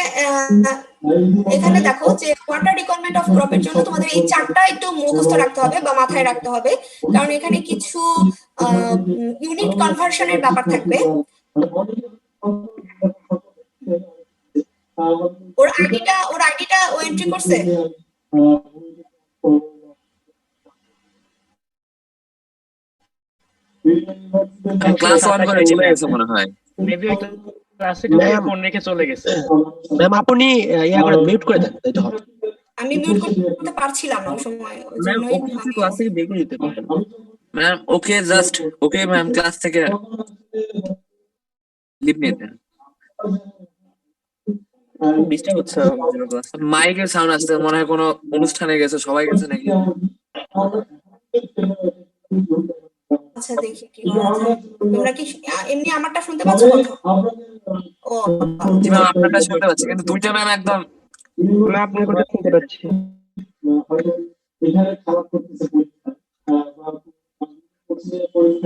[SPEAKER 1] এখানে দেখো যে ওয়াটার রিকোয়ারমেন্ট অফ ক্রপের জন্য তোমাদের এই চারটা একটু মুখস্থ রাখতে হবে বা মাথায় রাখতে হবে, কারণ এখানে কিছু ইউনিট কনভার্সনের ব্যাপার থাকবে। ওর আইডিটা ও এন্ট্রি করছে।
[SPEAKER 5] ক্লাস অন করে চলে গেছে মনে হয়।
[SPEAKER 7] মেবি ওই ক্লাসে ঢুকে ফোন রেখে চলে গেছে। ম্যাম আপনি ইয়া করে মিউট করে দেন, তাই তো হবে।
[SPEAKER 1] আমি মিউট করতে পারছিলাম না ওই সময়, ওই
[SPEAKER 7] ম্যাম
[SPEAKER 1] জন্যই
[SPEAKER 7] অফিসে ক্লাস থেকে বের করে দিতে পারেন।
[SPEAKER 5] Ma'am okay just okay ma'am class থেকে লিভ নিয়ে নেন।
[SPEAKER 7] ডিস্টার্ব হচ্ছে আমার জন্য ক্লাস।
[SPEAKER 5] মাইকের সাউন্ড আসছে, মনে হয় কোনো অনুষ্ঠানে গেছে, সবাই গেছে নাকি?
[SPEAKER 1] আচ্ছা দেখি কি করা যায়। তোমরা কি এমনি আমারটা শুনতে পাচ্ছ কথা? ও
[SPEAKER 5] জি ম্যাম, আপনারটা শুনতে পাচ্ছি, কিন্তু দুইটা ম্যাম একদম
[SPEAKER 8] না আপনার কথা শুনতে পাচ্ছি।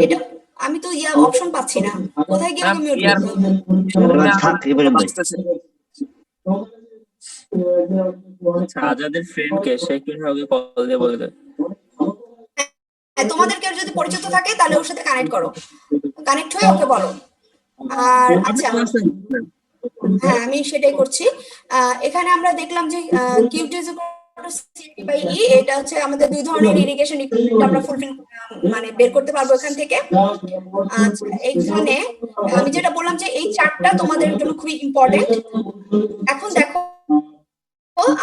[SPEAKER 1] এটা আমি তো অপশন পাচ্ছি না, কোথায় গিয়ে
[SPEAKER 5] ম্যাম
[SPEAKER 1] মিউট
[SPEAKER 5] ইয়ার
[SPEAKER 1] করতে হবে?
[SPEAKER 5] আসতেছে।
[SPEAKER 7] আচ্ছা, আজাদের ফ্রেন্ড কে, সে একটু আগে কল দিয়ে বলে দেয়।
[SPEAKER 1] হ্যাঁ, তোমাদের কেউ যদি পরিচিত থাকে তাহলে ওর সাথে কানেক্ট করো, কানেক্ট হয়ে ওকে বলো। আর আচ্ছা হ্যাঁ আমি সেটাই করছি। এখানে আমরা দেখলাম যে কিউটি ইজ সিটি বাই ই, এটা হচ্ছে আমাদের দুই ধরনের ইরিগেশন ইকুইপমেন্ট আমরা ফুলফিল মানে বের করতে পারবো এখান থেকে। আচ্ছা এখানে আমি যেটা বললাম যে এই চারটা তোমাদের জন্য খুবই ইম্পর্টেন্ট। এখন দেখো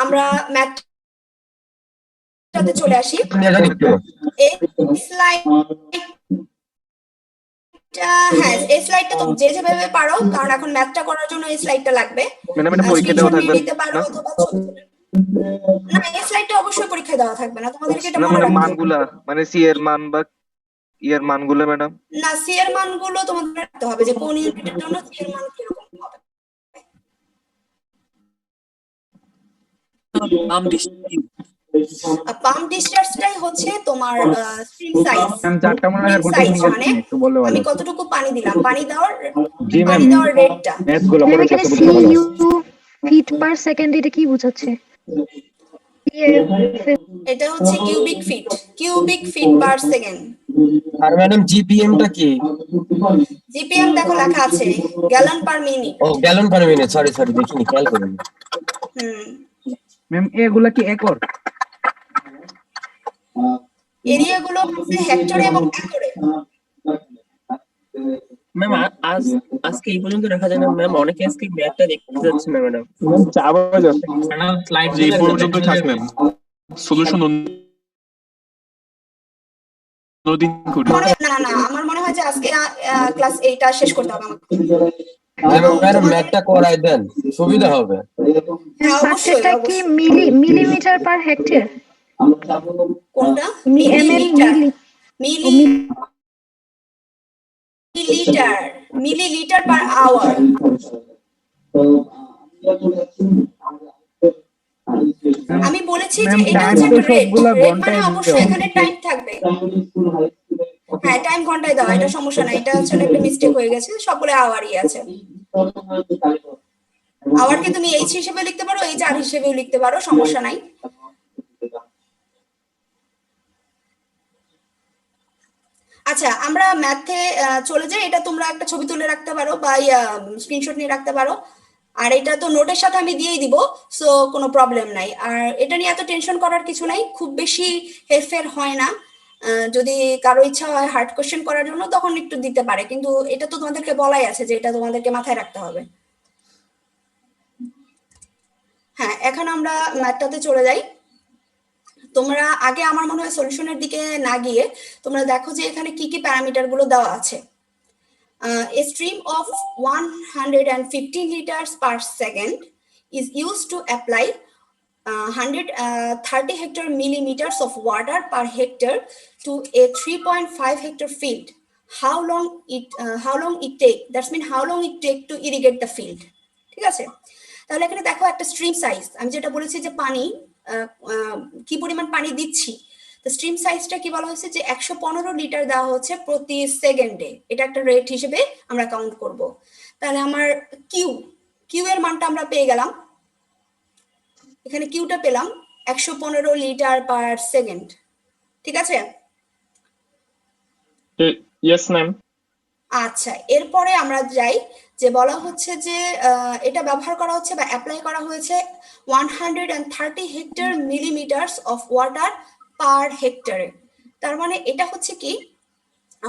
[SPEAKER 1] আমরা ম্যাথটাতে চলে আসি। এই স্লাইড হ্যাঁ এই স্লাইডটা তো যে যেভাবে পারো, কারণ এখন ম্যাথটা করার জন্য এই স্লাইডটা লাগবে।
[SPEAKER 4] ম্যাডাম এটা পরীক্ষা দেওয়া
[SPEAKER 1] স্ক্রিনশট
[SPEAKER 4] থাকবে
[SPEAKER 1] নিয়ে নিতে পারো
[SPEAKER 4] না?
[SPEAKER 1] অথবা ছবি তুলে। না এই স্লাইডটা অবশ্যই পরীক্ষায় দেওয়া থাকবে না, তোমাদেরকে এটা
[SPEAKER 4] না
[SPEAKER 1] মনে
[SPEAKER 4] মানে
[SPEAKER 1] রাখতে হবে।
[SPEAKER 4] মানগুলা, মানে সি এর মান বা ই এর মানগুলো ম্যাডাম।
[SPEAKER 1] না সি এর মানগুলো তোমাদের রাখতে হবে যে কোন ইউনিটের জন্য সি এর মান কিরকম হবে। পাম্প ডিসচার্জটাই হচ্ছে তোমার স্ট্রিম সাইজ।
[SPEAKER 4] চারটা মনে হয়
[SPEAKER 1] মানে আমি কতটুকু পানি দিলাম, পানি দেওয়ার
[SPEAKER 4] জি ম্যাম,
[SPEAKER 1] রেটটা।
[SPEAKER 4] ম্যাথগুলো
[SPEAKER 3] ম্যাম
[SPEAKER 4] পরে
[SPEAKER 3] এখানে
[SPEAKER 4] ক্লাসে বলতে ভালো।
[SPEAKER 3] সিইউ ফিট পার সেকেন্ড এটা কি বোঝাচ্ছে?
[SPEAKER 1] এটা হচ্ছে কিউবিক ফিট পার সেকেন্ড।
[SPEAKER 9] আর ম্যাডাম জিপিএম টা কি?
[SPEAKER 1] জিপিএম দেখো লেখা আছে গ্যালন পার মিনিট।
[SPEAKER 9] ও গ্যালন পার মিনিট, সরি দেখিনি, খেয়াল করিনি।
[SPEAKER 2] ম্যাম এগুলা কি একর?
[SPEAKER 1] এরিয়াগুলো হচ্ছে হেক্টরে এবং একরে।
[SPEAKER 7] ম্যাম আজকে এই পর্যন্ত রাখা যায় না ম্যাম, অনেকে আজকে ম্যাথটা দেখতে যাচ্ছে না ম্যাডাম।
[SPEAKER 5] স্লাইড
[SPEAKER 4] এই পর্যন্ত থাক ম্যাম, সলিউশন অন্যদিন করি।
[SPEAKER 1] না আমার মনে হয় যে আজকে ক্লাস এইটা শেষ করতে হবে আমাকে।
[SPEAKER 9] ম্যাডাম ম্যাথটা করাই দেন, সুবিধা হবে।
[SPEAKER 1] হ্যাঁ অবশ্যই
[SPEAKER 3] সাবজেক্টটা কি মিলিমিটার পার হেক্টর?
[SPEAKER 1] কোনটা? Millilitre per hour. আমি বলেছি যে এটা হচ্ছে একটা রেট, মানে অবশ্যই এখানে টাইম থাকবে। হ্যাঁ টাইম ঘন্টায় দাও, এটা সমস্যা নাই, এটা আসলে একটা মিস্টেক হয়ে গেছে, সবগুলো আওয়ারই আছে। আওয়ারকে তুমি এইচ হিসেবে লিখতে পারো, এইচ আর হিসেবেও লিখতে পারো, সমস্যা নাই। আচ্ছা আমরা ম্যাথে চলে যাই। এটা তোমরা একটা ছবি তুলে রাখতে পারো বা স্ক্রিনশট নিয়ে রাখতে পারো, আর এটা তো নোটের সাথে আমি দিয়েই দিব, সো কোনো প্রবলেম নাই। আর এটা নিয়ে এত টেনশন করার কিছু নাই, খুব বেশি হেরফের হয় না। যদি কারো ইচ্ছা হয় হার্ড কোশ্চেন করার জন্য তখন একটু দিতে পারে, কিন্তু এটা তো তোমাদেরকে বলাই আছে যে এটা তোমাদেরকে মাথায় রাখতে হবে। হ্যাঁ এখন আমরা ম্যাথটাতে চলে যাই। তোমরা আগে আমার মনে হয় সলিউশনের দিকে না গিয়ে তোমরা দেখো যে এখানে কি কি প্যারামিটার গুলো দেওয়া আছে। A stream of 115 liters per second is used to apply 130 hectare millimeters of water per hectare to a 3.5 hectare field. How long it take? That's mean how long it take to irrigate the field. ঠিক আছে, তাহলে এখানে দেখো একটা stream size, আমি যেটা বলেছি যে পানি কি পরিমাণ পানি দিচ্ছি, তো স্ট্রিম সাইজটা কি বলা হয়েছে যে 115 লিটার দেওয়া হচ্ছে প্রতি সেকেন্ডে, এটা একটা রেট হিসেবে আমরা কাউন্ট করব। তাহলে আমার কিউ এর মানটা আমরা পেয়ে গেলাম, এখানে কিউটা পেলাম 115 লিটার পার সেকেন্ড। ঠিক আছে,
[SPEAKER 4] ইয়েস ম্যাম।
[SPEAKER 1] আচ্ছা এরপরে আমরা যাই যে বলা হচ্ছে যে এটা ব্যবহার করা হচ্ছে বা অ্যাপ্লাই করা হয়েছে 130 হেক্টর মিলিমিটারস অফ ওয়াটার পার হেক্টরে। তার মানে এটা হচ্ছে কি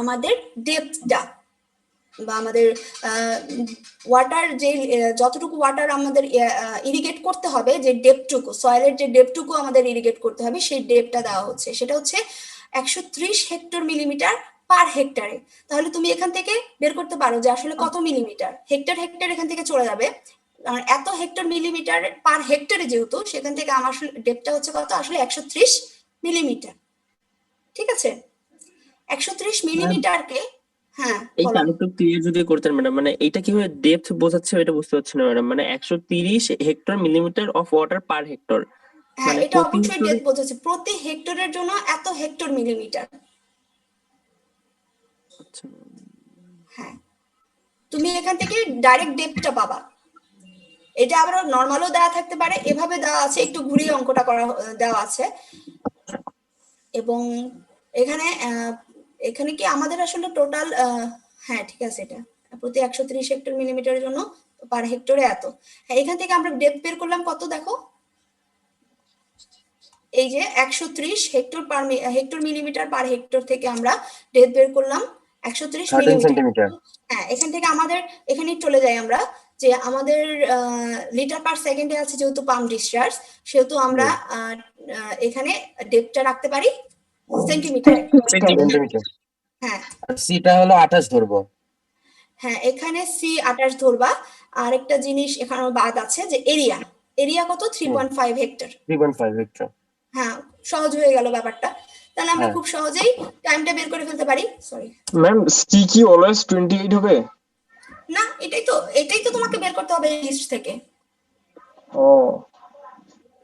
[SPEAKER 1] আমাদের ডেপথটা বা আমাদের ওয়াটার যে যতটুকু ওয়াটার আমাদের ইরিগেট করতে হবে, যে ডেপটুকু সয়েলের যে ডেপটুকু আমাদের ইরিগেট করতে হবে সেই ডেপটা দেওয়া হচ্ছে, সেটা হচ্ছে 130 হেক্টর পার হেক্টরে। তাহলে তুমি এখান থেকে বের করতে পারো যে আসলে কত মিলিমিটার। হেক্টর এখান থেকে চলে যাবে, কারণ এত হেক্টর মিলিমিটার পার হেক্টরে যেহেতু, সেখান থেকে আমার ডেপটা হচ্ছে কত, আসলে 130 মিলিমিটার। ঠিক আছে, 130 মিলিমিটারকে, হ্যাঁ
[SPEAKER 7] এইটা
[SPEAKER 1] বলো।
[SPEAKER 7] আরেকটু ক্লিয়ার যদি করতেন ম্যাডাম, মানে এইটা কিভাবে ডেপথ বোঝাচ্ছে এটা বুঝতে পারছি না ম্যাডাম। মানে 130 hectare millimetre of water per hectare,
[SPEAKER 1] হ্যাঁ,
[SPEAKER 7] মানে
[SPEAKER 1] এটা
[SPEAKER 7] প্রতি
[SPEAKER 1] অবশ্যই
[SPEAKER 7] হেক্টরে।
[SPEAKER 1] ডেপথ বোঝাচ্ছে, প্রতি হেক্টরের জন্য এত হেক্টর মিলিমিটার।
[SPEAKER 7] আচ্ছা,
[SPEAKER 1] হ্যাঁ, তুমি এখান থেকে ডাইরেক্ট ডেপথটা পাবা। এটা আবার নর্মালও দেওয়া থাকতে পারে, এভাবে দেওয়া আছে, একটু ঘুরিয়ে অঙ্কটা করা দেওয়া আছে। এবং এখানে এখানে কি আমাদের আসলে টোটাল, হ্যাঁ ঠিক আছে, এটা প্রতি 130 হেক্টর মিলিমিটারের জন্য পার হেক্টরে এত। হ্যাঁ, এখান থেকে আমরা ডেপথ বের করলাম কত, দেখো এই যে 130 হেক্টর মিলিমিটার পার হেক্টর থেকে আমরা ডেপথ বের করলাম 130
[SPEAKER 9] 13
[SPEAKER 1] মিলিমিটার।
[SPEAKER 9] সেন্টিমিটার।
[SPEAKER 1] হ্যাঁ, এখান থেকে আমাদের এখানে চলে যাই আমরা, যে আমাদের লিটার পার সেকেন্ডে আছে যেহেতু পাম্প ডিসচার্জ, সেহেতু আমরা এখানে ডেপথটা রাখতে পারি সেন্টিমিটারে।
[SPEAKER 9] সেন্টিমিটার।
[SPEAKER 1] হ্যাঁ
[SPEAKER 9] আর সিটা হলো 28 ধরবো।
[SPEAKER 1] হ্যাঁ, এখানে সি 28 ধরবা। আর একটা জিনিস এখানে বাদ আছে, যে এরিয়া কত, 3.5 হেক্টর।
[SPEAKER 9] 3.5 হেক্টর।
[SPEAKER 1] হ্যাঁ, সহজ হয়ে গেল ব্যাপারটা। তাহলে আমরা
[SPEAKER 9] হ্যাঁ।
[SPEAKER 1] খুব সহজেই টাইমটা বের করে ফেলতে পারি। সরি,
[SPEAKER 4] ম্যাম সি কি অলওয়েজ 28 হবে?
[SPEAKER 1] না, এটাই তো তোমাকে বের করতে হবে এই লিস্ট থেকে।
[SPEAKER 4] ও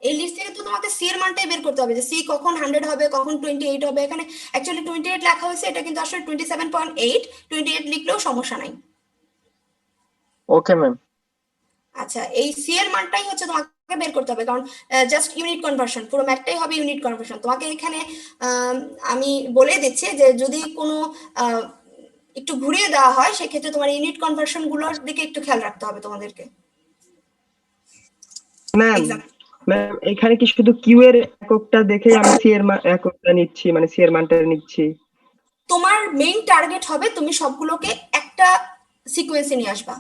[SPEAKER 1] এই লিস্ট থেকে তো তোমাকে সি এর মানটাই বের করতে হবে, যে সি কখন 100 হবে, কখন 28 হবে। এখানে অ্যাকচুয়ালি 28 লেখা হয়েছে, এটা কিন্তু আসলে 27.8। 28 লিখলেও সমস্যা নাই।
[SPEAKER 4] Okay ma'am.
[SPEAKER 1] আচ্ছা, এই সি এর মানটাই হচ্ছে তোমাকে বের করতে হবে, কারণ জাস্ট ইউনিট কনভার্সন, পুরো ম্যাথটাই হবে ইউনিট কনভার্সন। তোমাকে এখানে আমি বলে দিচ্ছি যে যদি কোনো একটু ঘুরিয়ে দেওয়া হয়, সেক্ষেত্রে তোমার ইউনিট কনভার্সন গুলোর দিকে একটু খেয়াল রাখতে হবে তোমাদেরকে।
[SPEAKER 8] ম্যাম
[SPEAKER 1] এক্সাম্পল,
[SPEAKER 8] ম্যাম এখানে কি শুধু কিউ এর এককটা দেখে আমি সি এর এককটা নিচ্ছি, মানে সি এর মানটা নিচ্ছি?
[SPEAKER 1] তোমার মেইন টার্গেট হবে তুমি সবগুলোকে একটা সিকোয়েন্সে নিয়ে আসবা।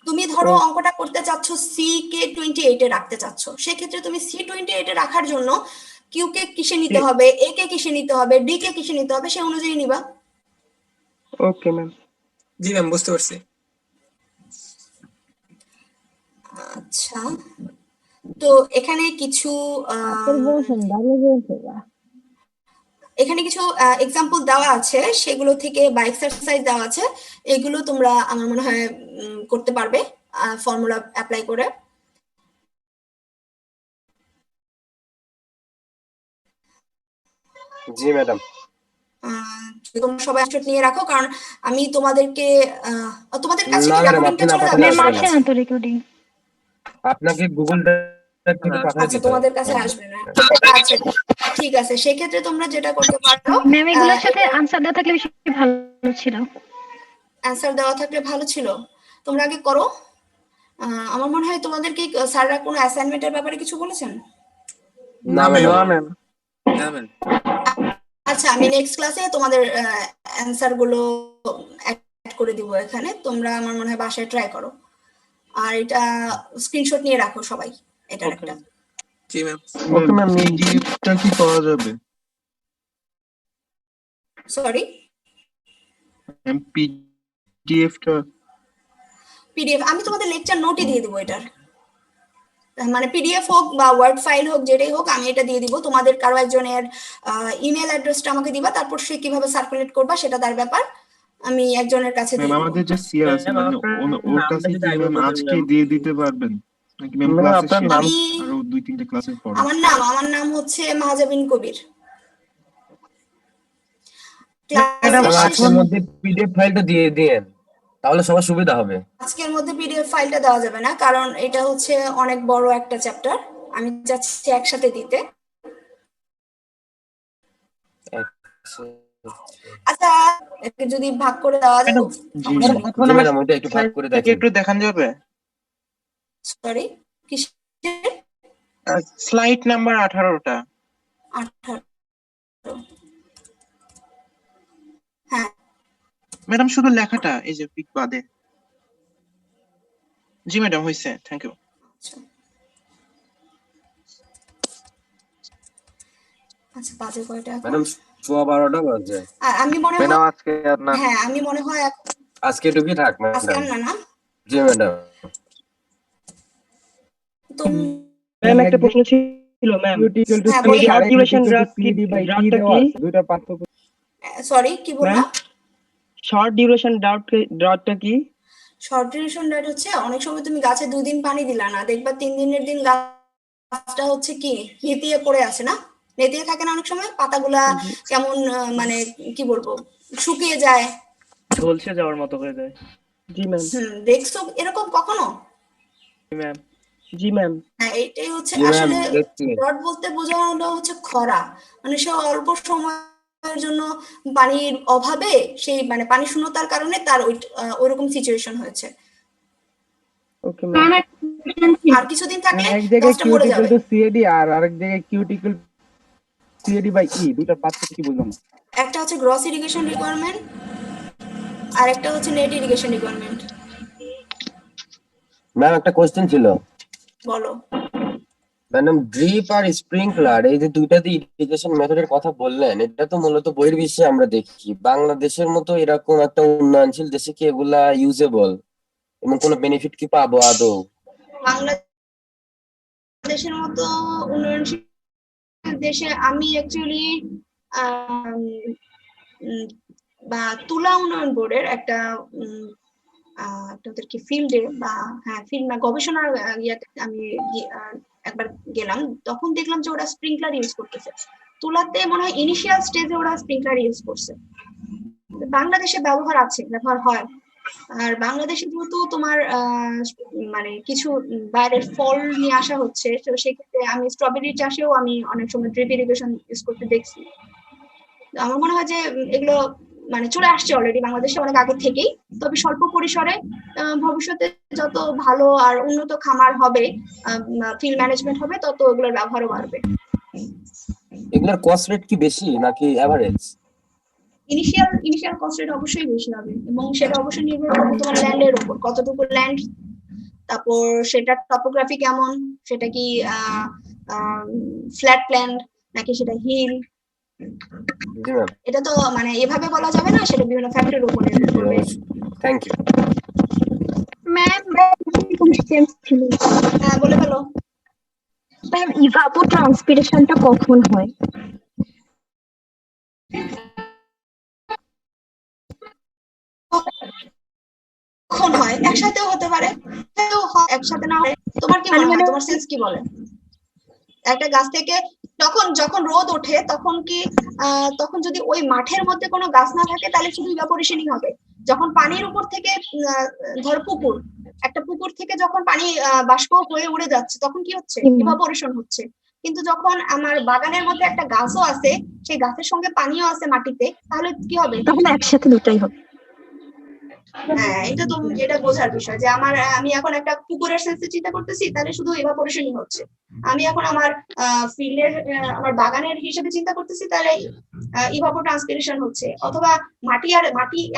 [SPEAKER 1] তুমি ধরো অঙ্কটা করতে চাচ্ছ সি কে 28 এ রাখতে চাচ্ছ, সেক্ষেত্রে তুমি সি 28 এ রাখার জন্য কিউ কে কিসে নিতে হবে, এ কে কিসে নিতে হবে, ডি কে কিসে নিতে হবে, সেই অনুযায়ী নিবা।
[SPEAKER 8] Okay ma'am.
[SPEAKER 5] জি ম্যাম, বুঝতে পারছি।
[SPEAKER 1] আচ্ছা, তো এখানে কিছু এখানে কিছু এক্সাম্পল দেওয়া আছে, সেগুলো থেকে বা এক্সারসাইজ দেওয়া আছে, এগুলো তোমরা আমার মনে হয় করতে পারবে ফর্মুলা অ্যাপ্লাই করে।
[SPEAKER 9] জি ম্যাডাম।
[SPEAKER 1] তোমরা সবাই স্ক্রিনশট নিয়ে রাখো, কারণ আমি তোমাদেরকে তোমাদের কাছে
[SPEAKER 9] না
[SPEAKER 1] কি
[SPEAKER 9] ম্যাডাম,
[SPEAKER 1] রেকর্ডিংটা
[SPEAKER 9] আপনি না
[SPEAKER 1] চলে
[SPEAKER 9] পাঠালে
[SPEAKER 1] যাবে?
[SPEAKER 9] আসবে না। আপনাকে গুগল ড্রাইভ থেকে পাঠিয়ে
[SPEAKER 1] আচ্ছা,
[SPEAKER 9] দিতে
[SPEAKER 1] তোমাদের
[SPEAKER 9] হবে।
[SPEAKER 1] কাছে আসবে না। আচ্ছা, ঠিক আছে, সেক্ষেত্রে তোমরা যেটা করতে পারো,
[SPEAKER 10] ম্যাম এগুলোর সাথে আনসার দেওয়া থাকলে বেশি ভালো ছিল।
[SPEAKER 1] অ্যান্সার দেওয়া থাকলে ভালো ছিল। তোমরা আগে করো। আমার মনে হয় তোমাদেরকে স্যাররা কোনো অ্যাসাইনমেন্টের ব্যাপারে কিছু বলেছেন?
[SPEAKER 9] না ম্যাডাম।
[SPEAKER 4] না ম্যাম।
[SPEAKER 5] না ম্যাম।
[SPEAKER 1] আচ্ছা, আমি নেক্সট ক্লাসে তোমাদের অ্যান্সার গুলো অ্যাড করে দিব এখানে, তোমরা আমার মনে হয় বাসায় ট্রাই করো। আর এটা স্ক্রিনশট নিয়ে রাখো সবাই, এটার একটা।
[SPEAKER 5] জি ম্যাম।
[SPEAKER 4] ওকে ম্যাম, পিডিএফটা কি পাওয়া যাবে?
[SPEAKER 1] সরি,
[SPEAKER 4] ম্যাম পিডিএফটা।
[SPEAKER 1] পিডিএফ আমি তোমাদের লেকচার নোটই দিয়ে দিব এটার, মানে পিডিএফ হোক বা ওয়ার্ড ফাইল হোক, যেটাই হোক, আমি এটা দিয়ে দিব। তোমাদের কারো একজনের ইমেল অ্যাড্রেসটা আমাকে দিবা, তারপর সে কিভাবে সার্কুলেট করবা সেটা তার ব্যাপার। আমি একজনের কাছে
[SPEAKER 4] ম্যাম
[SPEAKER 1] দিয়ে দিব।
[SPEAKER 4] আমাদের যে সিআর আছে, মানে ওর কাছে কি ম্যাম আজকে দিয়ে দিতে পারবেন নাকি ম্যাম ক্লাসের শেষে আরো 2-3টা ক্লাসের পরে?
[SPEAKER 1] আমার নাম হচ্ছে মাহাজাবিন কবির।
[SPEAKER 9] ম্যাডাম
[SPEAKER 1] ক্লাসের
[SPEAKER 9] আজকের মধ্যে পিডিএফ ফাইলটা দিয়ে দিন, তাহলে সবার সুবিধা হবে।
[SPEAKER 1] আজকের মধ্যে পিডিএফ ফাইলটা দেওয়া যাবে না, কারণ এটা হচ্ছে অনেক বড় একটা চ্যাপ্টার, আমি চাচ্ছি একসাথে দিতে। আচ্ছা, একে যদি ভাগ করে দেওয়া যায়,
[SPEAKER 9] জি ম্যাডাম, ওইটা একটু ভাগ করে দেখেন।
[SPEAKER 8] একটু দেখান যাবে?
[SPEAKER 1] সরি, কিসের?
[SPEAKER 8] স্লাইড নাম্বার 18টা।
[SPEAKER 1] 18? হ্যাঁ,
[SPEAKER 8] ম্যাডাম শুধু লেখাটা, এই যে পিক বাদে। জি ম্যাডাম, হয়েছে, থ্যাংক ইউ।
[SPEAKER 1] আচ্ছা, বাজে কয়টা এখন?
[SPEAKER 9] ম্যাডাম 12টা বাজে।
[SPEAKER 1] আর আমি মনে হয়
[SPEAKER 2] ম্যাডাম আজকে আর না।
[SPEAKER 1] হ্যাঁ আমি মনে হয়
[SPEAKER 9] আজকে এটুকুই থাক
[SPEAKER 1] আজকে
[SPEAKER 9] ম্যাডাম।
[SPEAKER 1] আর না না
[SPEAKER 9] জি ম্যাডাম।
[SPEAKER 1] তো
[SPEAKER 8] ম্যাম একটা প্রশ্ন ছিল ম্যাম,
[SPEAKER 1] হ্যাঁ বলে
[SPEAKER 8] শর্ট ডিউরেশন ড্রাফট কি?
[SPEAKER 2] দুইটা পার্থক্য।
[SPEAKER 1] সরি কি বললাম?
[SPEAKER 8] শর্ট ডিউরেশন ড্রাফটটা কি?
[SPEAKER 1] শর্ট ডিউরেশন ডায়েট হচ্ছে অনেক সময় তুমি গাছে 2 দিন পানি দিলা না, দেখবা 3 দিনের দিন গাছটা হচ্ছে কি নেতিয়ে পড়ে আছে না, নেতিয়ে থাকে না, অনেক সময় পাতাগুলা কেমন মানে কি বলবো শুকিয়ে যায়,
[SPEAKER 2] ঝলসে যাওয়ার মতো হয়ে যায়।
[SPEAKER 8] জি ম্যাম।
[SPEAKER 1] দেখছো এরকম কখনো?
[SPEAKER 2] ম্যাম
[SPEAKER 8] জি ম্যাম।
[SPEAKER 1] হ্যাঁ এইটাই হচ্ছে
[SPEAKER 9] জি ম্যাম
[SPEAKER 1] আসলে
[SPEAKER 9] দেখছি।
[SPEAKER 1] ড্রট বলতে বোঝানো হচ্ছে খরা, মানে সে অল্প সময়ের জন্য পানির অভাবে সেই মানে পানি শূন্যতার কারণে তার ওইরকম সিচুয়েশন হয়েছে।
[SPEAKER 8] Okay ma'am.
[SPEAKER 1] আর কিছুদিন থাকলে
[SPEAKER 2] এক জায়গায়
[SPEAKER 1] গাছটা
[SPEAKER 2] কিউট
[SPEAKER 1] মরে
[SPEAKER 2] ইকুয়াল
[SPEAKER 1] যাবে।
[SPEAKER 2] টু সিএডি আর আরেক জায়গায় কিউট ইকুয়াল সিএডি বাই ই, দুইটার পার্থক্য কি বুঝলাম না।
[SPEAKER 1] একটা হচ্ছে গ্রস ইরিগেশন রিকোয়ারমেন্ট আর একটা হচ্ছে নেট ইরিগেশন রিকোয়ারমেন্ট।
[SPEAKER 9] ম্যাম একটা কোশ্চেন ছিল।
[SPEAKER 1] বলো।
[SPEAKER 9] ম্যাডাম ড্রিপ আর স্প্রিংকলার এই যে দুইটাতে ইরিগেশন মেথডের কথা বললেন, এটা তো মূলত বহির্বিশ্বে আমরা দেখি। বাংলাদেশের মতো এরকম একটা উন্নয়নশীল দেশে কি এগুলা ইউজেবল এবং কোনো বেনিফিট কি পাবো আদৌ?
[SPEAKER 1] বাংলাদেশের মতো উন্নয়নশীল দেশে আমি অ্যাকচুয়ালি বা তুলা উন্নয়ন বোর্ডের একটা ওদের কি ফিল্ডে বা হ্যাঁ ফিল্ড না গবেষণার ইয়াতে আমি একবার গেলাম, তখন দেখলাম যে ওরা স্প্রিংকলার ইউজ করতেছে তুলাতে, মনে হয় ইনিশিয়াল স্টেজে ওরা স্প্রিংকলার ইউজ করছে। বাংলাদেশে ব্যবহার আছে, ব্যবহার হয়। আর বাংলাদেশে যেহেতু তোমার মানে কিছু বাইরের ফল নিয়ে আসা হচ্ছে, তো সেক্ষেত্রে আমি স্ট্রবেরি চাষেও আমি অনেক সময় ড্রিপ ইরিগেশন ইউজ করতে দেখছি। আমার মনে হয় যে এগুলো মানে চলে আসছে অলরেডি বাংলাদেশে অনেক আগে থেকেই, তবে স্বল্প পরিসরে ভবিষ্যতে যত ভালো আর উন্নত খামার হবে, ফিল্ড ম্যানেজমেন্ট হবে, তত ওগুলোর ব্যবহারও বাড়বে।
[SPEAKER 9] এগুলোর কস্ট রেট কি বেশি নাকি এভারেজ?
[SPEAKER 1] ইনিশিয়াল কস্ট রেট অবশ্যই বেশি হবে, এবং সেটা অবশ্যই নির্ভর করবে তোমার ল্যান্ডের উপর, কতটুকু ল্যান্ড, তারপর সেটার টপোগ্রাফি কেমন, সেটা কি ফ্ল্যাট ল্যান্ড নাকি সেটা হিল,
[SPEAKER 9] জি ম্যাম।
[SPEAKER 1] এটা তো মানে এভাবে বলা যাবে না, সেটা বিভিন্ন ফ্যাক্টরের উপর নির্ভর করবে।
[SPEAKER 9] থ্যাংক ইউ
[SPEAKER 10] ম্যাম কোশ্চেন ছিল।
[SPEAKER 1] হ্যাঁ বলে ফেলো।
[SPEAKER 10] ম্যাম ইভাপো ট্রান্সপিরেশনটা কখন হয়?
[SPEAKER 1] কখন হয়? একসাথেও হতে পারে, একসাথে না হয়। তোমার কি মনে হয়, তোমার সেন্স কি বলে? একটা গাছ থেকে যখন রোদ ওঠে তখন কি তখন যদি ওই মাঠের মধ্যে কোনো গাছ না থাকে তাহলে শুধু ইভাপোরেশনই হবে। যখন পানির উপর থেকে ধরো একটা পুকুর থেকে যখন পানি বাষ্প হয়ে উড়ে যাচ্ছে তখন কি হচ্ছে? ইভাপোরেশন হচ্ছে। কিন্তু যখন আমার বাগানের মধ্যে একটা গাছও আছে, সেই গাছের সঙ্গে পানিও আছে মাটিতে, তাহলে কি হবে?
[SPEAKER 10] তখন একসাথে দুটাই হবে।
[SPEAKER 1] হ্যাঁ এটা বোঝার বিষয় যে আমি এখন একটা পুকুরের সেন্সে চিন্তা করতেছি, তাহলে শুধু ইভাপোরেশনই হচ্ছে। আমি এখন আমার ফিল্ডের আমার বাগানের হিসেবে চিন্তা করতেছি, তাহলে ইভাপো ট্রান্সপিরেশন হচ্ছে। অথবা মাটি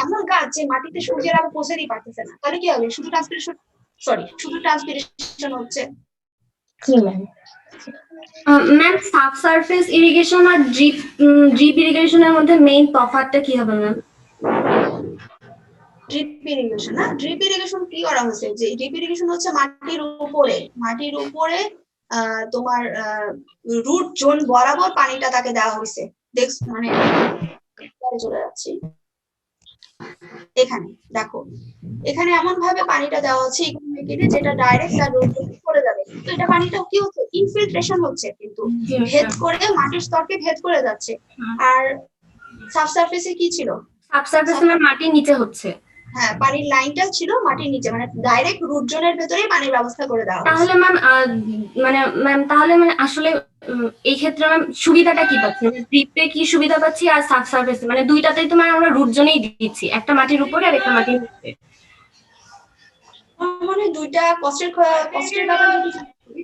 [SPEAKER 1] এমন গাছ যে মাটিতে সূর্যের আলো পৌঁছাতেই পারতেছে না, তাহলে কি হবে? শুধু ট্রান্সপিরেশন হচ্ছে।
[SPEAKER 10] ম্যাম সাবসারফেস ইরিগেশন আর ড্রিপ ইরিগেশনের মধ্যে মেইন তফাৎটা কি হবে ম্যাম?
[SPEAKER 1] ড্রিপ ইরিগেশন কি করা হচ্ছে, যে ড্রিপ ইরিগেশন হচ্ছে মাটির উপরে তোমার রুট জোন বরাবর পানিটা তাকে দেওয়া হয়েছে। মানে চলে যাচ্ছি, এখানে দেখো, এখানে এমন ভাবে পানিটা দেওয়া হচ্ছে যেটা ডাইরেক্ট তার রুট করে যাবে। তো এটা পানিটা কি হচ্ছে? ইনফিল্ট্রেশন হচ্ছে, কিন্তু ভেদ করে মাটির স্তরকে ভেদ করে যাচ্ছে। আর সাবসারফেসে কি ছিল?
[SPEAKER 10] সাবসারফেসে মাটির নিচে হচ্ছে।
[SPEAKER 1] হ্যাঁ, পানির লাইনটা ছিল মাটির নিচে, মানে ডাইরেক্ট রুট জোনের ভেতরেই পানির ব্যবস্থা করে দেওয়া।
[SPEAKER 10] তাহলে ম্যাম তাহলে আসলে এই ক্ষেত্রে ম্যাম সুবিধাটা কি পাচ্ছি? ড্রিপে কি সুবিধা পাচ্ছি আর সাবসারফেসে, মানে দুইটাতেই তো আমরা রুট জোনেই দিচ্ছি, একটা মাটির উপরে আর একটা মাটির নিচে।
[SPEAKER 1] মানে দুইটা কষ্টের ব্যাপার যদি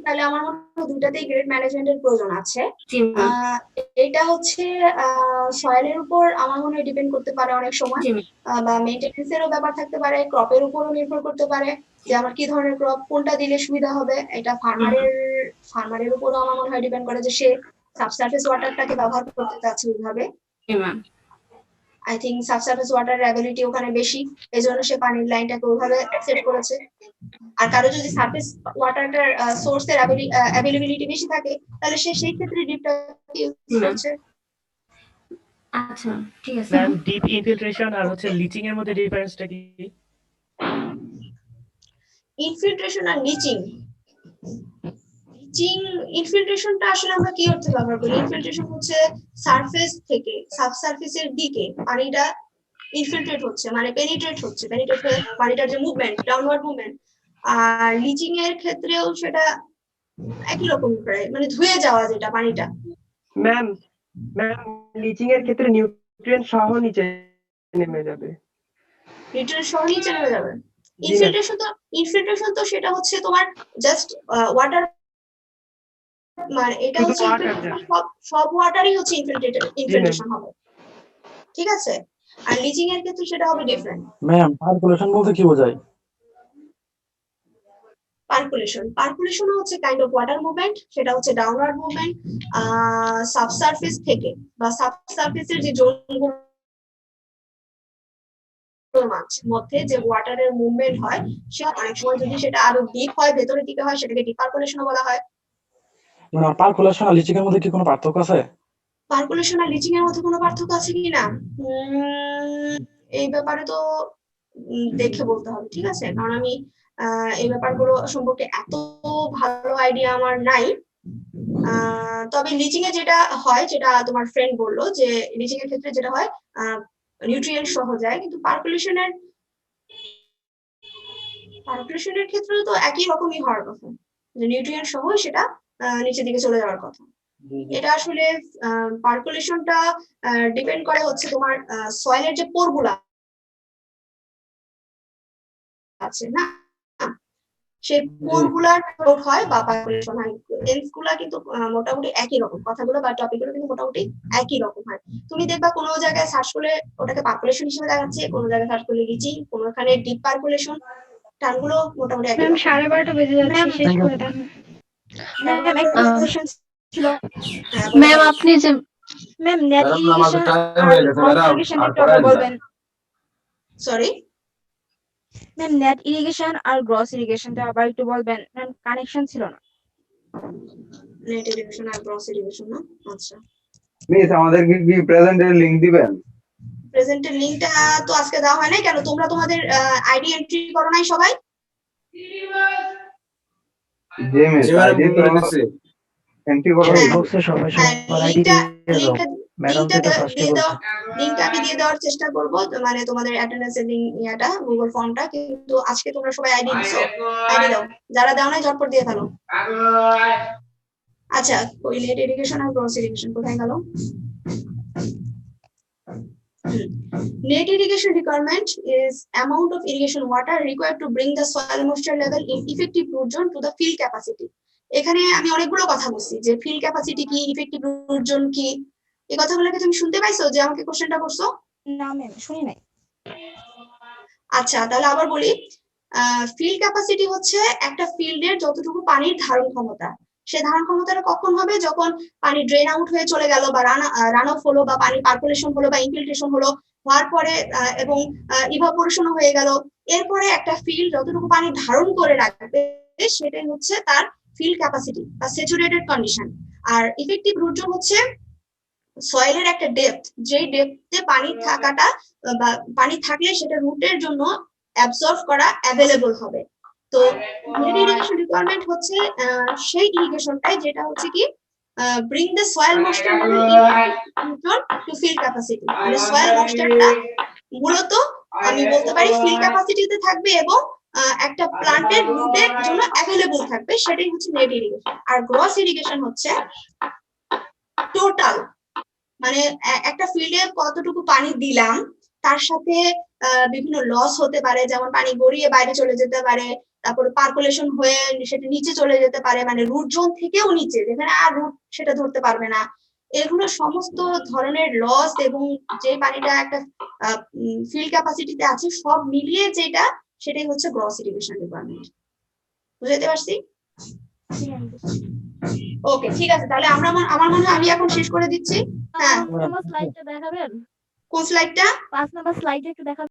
[SPEAKER 1] তাহলে আমার মনে হয় দুইটাতেই গ্রেড ম্যানেজমেন্টের প্রয়োজন আছে। এটা হচ্ছে সয়েলের উপর আমার মনে হয় ডিপেন্ড করতে পারে অনেক সময়, বা মেইনটেনেন্সেরও ব্যাপার থাকতে পারে, ক্রপের উপরও নির্ভর করতে পারে যে আমার কি ধরনের ক্রপ কোনটা দিলে সুবিধা হবে। এটা ফার্মারের উপরও আমার মনে হয় ডিপেন্ড করে যে সে সাবসারফেস ওয়াটারটাকে ব্যবহার করতে চাচ্ছে ওইভাবে।
[SPEAKER 10] Ma'am.
[SPEAKER 1] I think subsurface water ability ওখানে বেশি, এই জন্য সে পানির লাইনটাকে ওইভাবে সেট করেছে। আর কারো যদি সারফেস ওয়াটারটার সোর্সের অ্যাভেলেবিলিটি বেশি থাকে, তাহলে সে সেই ক্ষেত্রে ডিপটা ইউজ করছে।
[SPEAKER 10] আচ্ছা ঠিক আছে।
[SPEAKER 11] ম্যাম ডিপ ইনফিল্ট্রেশন আর হচ্ছে লিচিং এর মধ্যে ডিফারেন্সটা কি?
[SPEAKER 1] ইনফিল্ট্রেশন আর লিচিং, ইনফিল্ট্রেশনটা আসলে আমরা কি অর্থে ব্যবহার করি? ইনফিল্ট্রেশন হচ্ছে সারফেস থেকে সাবসারফেসের দিকে পানিটা ইনফিল্ট্রেট হচ্ছে, মানে পেনিট্রেট হচ্ছে, পেনিট্রেট হয়ে পানিটার যে মুভমেন্ট, ডাউনওয়ার্ড মুভমেন্ট। আর লিচিং এর ক্ষেত্রেও সেটা একই রকম প্রায়, মানে ধুয়ে যাওয়া যেটা পানিটা।
[SPEAKER 8] ম্যাম লিচিং এর ক্ষেত্রে নিউট্রিয়েন্ট সহ নিচে নেমে যাবে।
[SPEAKER 1] নিউট্রিয়েন্ট সহ নিচে নেমে যাবে। ইনফিল্ট্রেশন তো সেটা হচ্ছে তোমার জাস্ট ওয়াটার, মানে এটা হচ্ছে সব ওয়াটারই হচ্ছে ইনফিল্ট্রেশন হবে, ঠিক আছে? আর লিচিং এর ক্ষেত্রে সেটা হবে ডিফারেন্ট।
[SPEAKER 12] ম্যাম পার্কুলেশন বলতে কি বোঝায়?
[SPEAKER 1] পার্কুলেশন হচ্ছে কাইন্ড অফ ওয়াটার মুভমেন্ট, সেটা হচ্ছে ডাউনওয়ার্ড মুভমেন্ট সাবসারফেস থেকে, বা সাবসারফেসের যে জোনগুলো মধ্যে যে ওয়াটারের মুভমেন্ট হয়, সে অনেক সময় যদি সেটা আরো ডিপ হয়, ভেতরের দিকে হয়, সেটাকে ডিপ পার্কুলেশন বলা হয়।
[SPEAKER 12] পার্কুলেশন আর লিচিং এর মধ্যে কি কোনো পার্থক্য আছে?
[SPEAKER 1] পার্কুলেশন আর লিচিং এর মধ্যে কোনো পার্থক্য আছে কিনা এই ব্যাপারে তো দেখে বলতে হবে, ঠিক আছে? কারণ আমি এই ব্যাপারগুলো সম্পর্কে এত ভালো আইডিয়া আমার নাই। তবে লিচিং এ যেটা হয়, যেটা তোমার ফ্রেন্ড বললো, যে লিচিং এর ক্ষেত্রে যেটা হয় নিউট্রিয়েন্ট সহ যায়, কিন্তু পার্কুলেশনের ক্ষেত্রেও তো একই রকমই হওয়ার কথা, যে নিউট্রিয়েন্ট সহ সেটা নিচের দিকে চলে যাওয়ার কথা। এটা আসলে পার্কুলেশনটা ডিপেন্ড করে হচ্ছে তোমার সয়েলের যে পোরগুলা আছে না, সেই পোরগুলার গ্রোথ হয় বা পার্কুলেশন হয়। লেন্সগুলা কিন্তু মোটামুটি একই রকম, কথাগুলো বা টপিকগুলো কিন্তু মোটামুটি একই রকম হয়। তুমি দেখবা কোনো জায়গায় সার্চ করলে ওটাকে পার্কুলেশন হিসেবে দেখাচ্ছে, কোনো জায়গায় সার্চ করলে লিচিং, কোনোখানে ডিপ পার্কুলেশন, টার্মগুলো মোটামুটি একই রকম।
[SPEAKER 10] 12:30 বেজে যাচ্ছে, শেষ করে দেন।
[SPEAKER 3] ম্যাম একটা কোশ্চেন ছিল।
[SPEAKER 10] ম্যাম আপনি যে
[SPEAKER 3] ম্যাম নেট ইরিগেশন আর ইরিগেশন একটু আবার বলবেন।
[SPEAKER 1] সরি
[SPEAKER 3] ম্যাম নেট ইরিগেশন আর গ্রস ইরিগেশনটা আবার একটু বলবেন, ম্যাম কানেকশন ছিল না।
[SPEAKER 1] নেট ইরিগেশন আর গ্রস ইরিগেশন না? আচ্ছা,
[SPEAKER 12] মিস আমাদেরকে কি প্রেজেন্টের লিংক দিবেন?
[SPEAKER 1] প্রেজেন্টের লিংকটা তো আজকে দেওয়া হয় নাই। কেন, তোমরা তোমাদের আইডি এন্ট্রি করো নাই সবাই?
[SPEAKER 12] জি মিস আইডি তো এন্ট্রি করো
[SPEAKER 2] বক্সে সবাই সবার আইডি দিয়ে দাও। ম্যাডাম তো ফার্স্টে বলছে।
[SPEAKER 1] লিংকটা আমি দিয়ে দেওয়ার চেষ্টা করব, মানে তোমাদের অ্যাটেন্ডেন্সের লিংক ইয়াটা, গুগল ফর্মটা। কিন্তু আজকে তোমরা সবাই আইডি দিছো, আইডি দাও। যারা দাও নাই ঝটপট দিয়ে ফেলো। আচ্ছা, ওই নেট ইরিগেশন আর গ্রস ইরিগেশন কোথায় গেল? Net irrigation requirement is amount of irrigation water required to bring the soil moisture level in effective root zone to the field capacity. এখানে আমি অনেকগুলো কথা বলছি, যে ফিল্ড ক্যাপাসিটি কি, ইফেক্টিভ রুট জোন কি, এই কথাগুলোকে তুমি শুনতে পাইছো যে আমাকে কোশ্চেনটা করছো?
[SPEAKER 3] না ম্যাম শুনি নাই।
[SPEAKER 1] আচ্ছা, তাহলে আবার বলি। ফিল্ড ক্যাপাসিটি হচ্ছে একটা ফিল্ডের যতটুকু পানির ধারণ ক্ষমতা। সে ধারণ ক্ষমতাটা কখন হবে? যখন পানি ড্রেন আউট হয়ে চলে গেল, বা রান অফ হলো, বা পানি পার্কুলেশন হলো, বা ইনফিল্ট্রেশন হলো, হওয়ার পরে এবং ইভাপোরেশন হয়ে গেল। এরপরে একটা ফিল্ড যতটুকু পানি ধারণ করে রাখবে সেটাই হচ্ছে তার ফিল্ড ক্যাপাসিটি বা স্যাচুরেটেড কন্ডিশন। আর ইফেক্টিভ রুট জোন হচ্ছে সয়েলের একটা ডেপথ, যে ডেপথে পানি থাকাটা বা পানি থাকলে সেটা রুটের জন্য অ্যাবজর্ব করা অ্যাভেলেবল হবে। তো নেট ইরিগেশন রিকোয়ারমেন্ট হচ্ছে সেই ইরিগেশনটাই যেটা হচ্ছে কি bring the soil moisture to field capacity, মানে সয়েল ময়েশ্চারটা মূলত আমি বলতে পারি ফিল্ড ক্যাপাসিটিতে থাকবে এবং একটা প্লান্টের রুটের জন্য অ্যাভেলেবল থাকবে, সেটাই হচ্ছে নেট ইরিগেশন। আর গ্রস ইরিগেশন হচ্ছে টোটাল, মানে একটা ফিল্ডে কতটুকু পানি দিলাম তার সাথে বিভিন্ন লস হতে পারে, যেমন পানি গড়িয়ে বাইরে চলে যেতে পারে, তারপরে পার্কুলেশন হয়ে সেটা নিচে চলে যেতে পারে, মানে রুট জোন থেকেও নিচে, যেখানে আর রুট সেটা ধরতে পারবে না। এগুলো সমস্ত ধরনের লস এবং যে পানিটা একটা ফিল্ড ক্যাপাসিটিতে আছে সব মিলিয়ে যেটা, সেটাই হচ্ছে গ্রস ইরিগেশন রিকোয়ারমেন্ট। বুঝতে পারছি? ওকে, ঠিক আছে। তাহলে আমার মনে হয় আমি এখন শেষ করে দিচ্ছি। হ্যাঁ
[SPEAKER 10] আমার স্লাইডটা দেখাবেন?
[SPEAKER 1] কোন স্লাইডটা?
[SPEAKER 10] 5 নাম্বার স্লাইডে একটু দেখাবেন?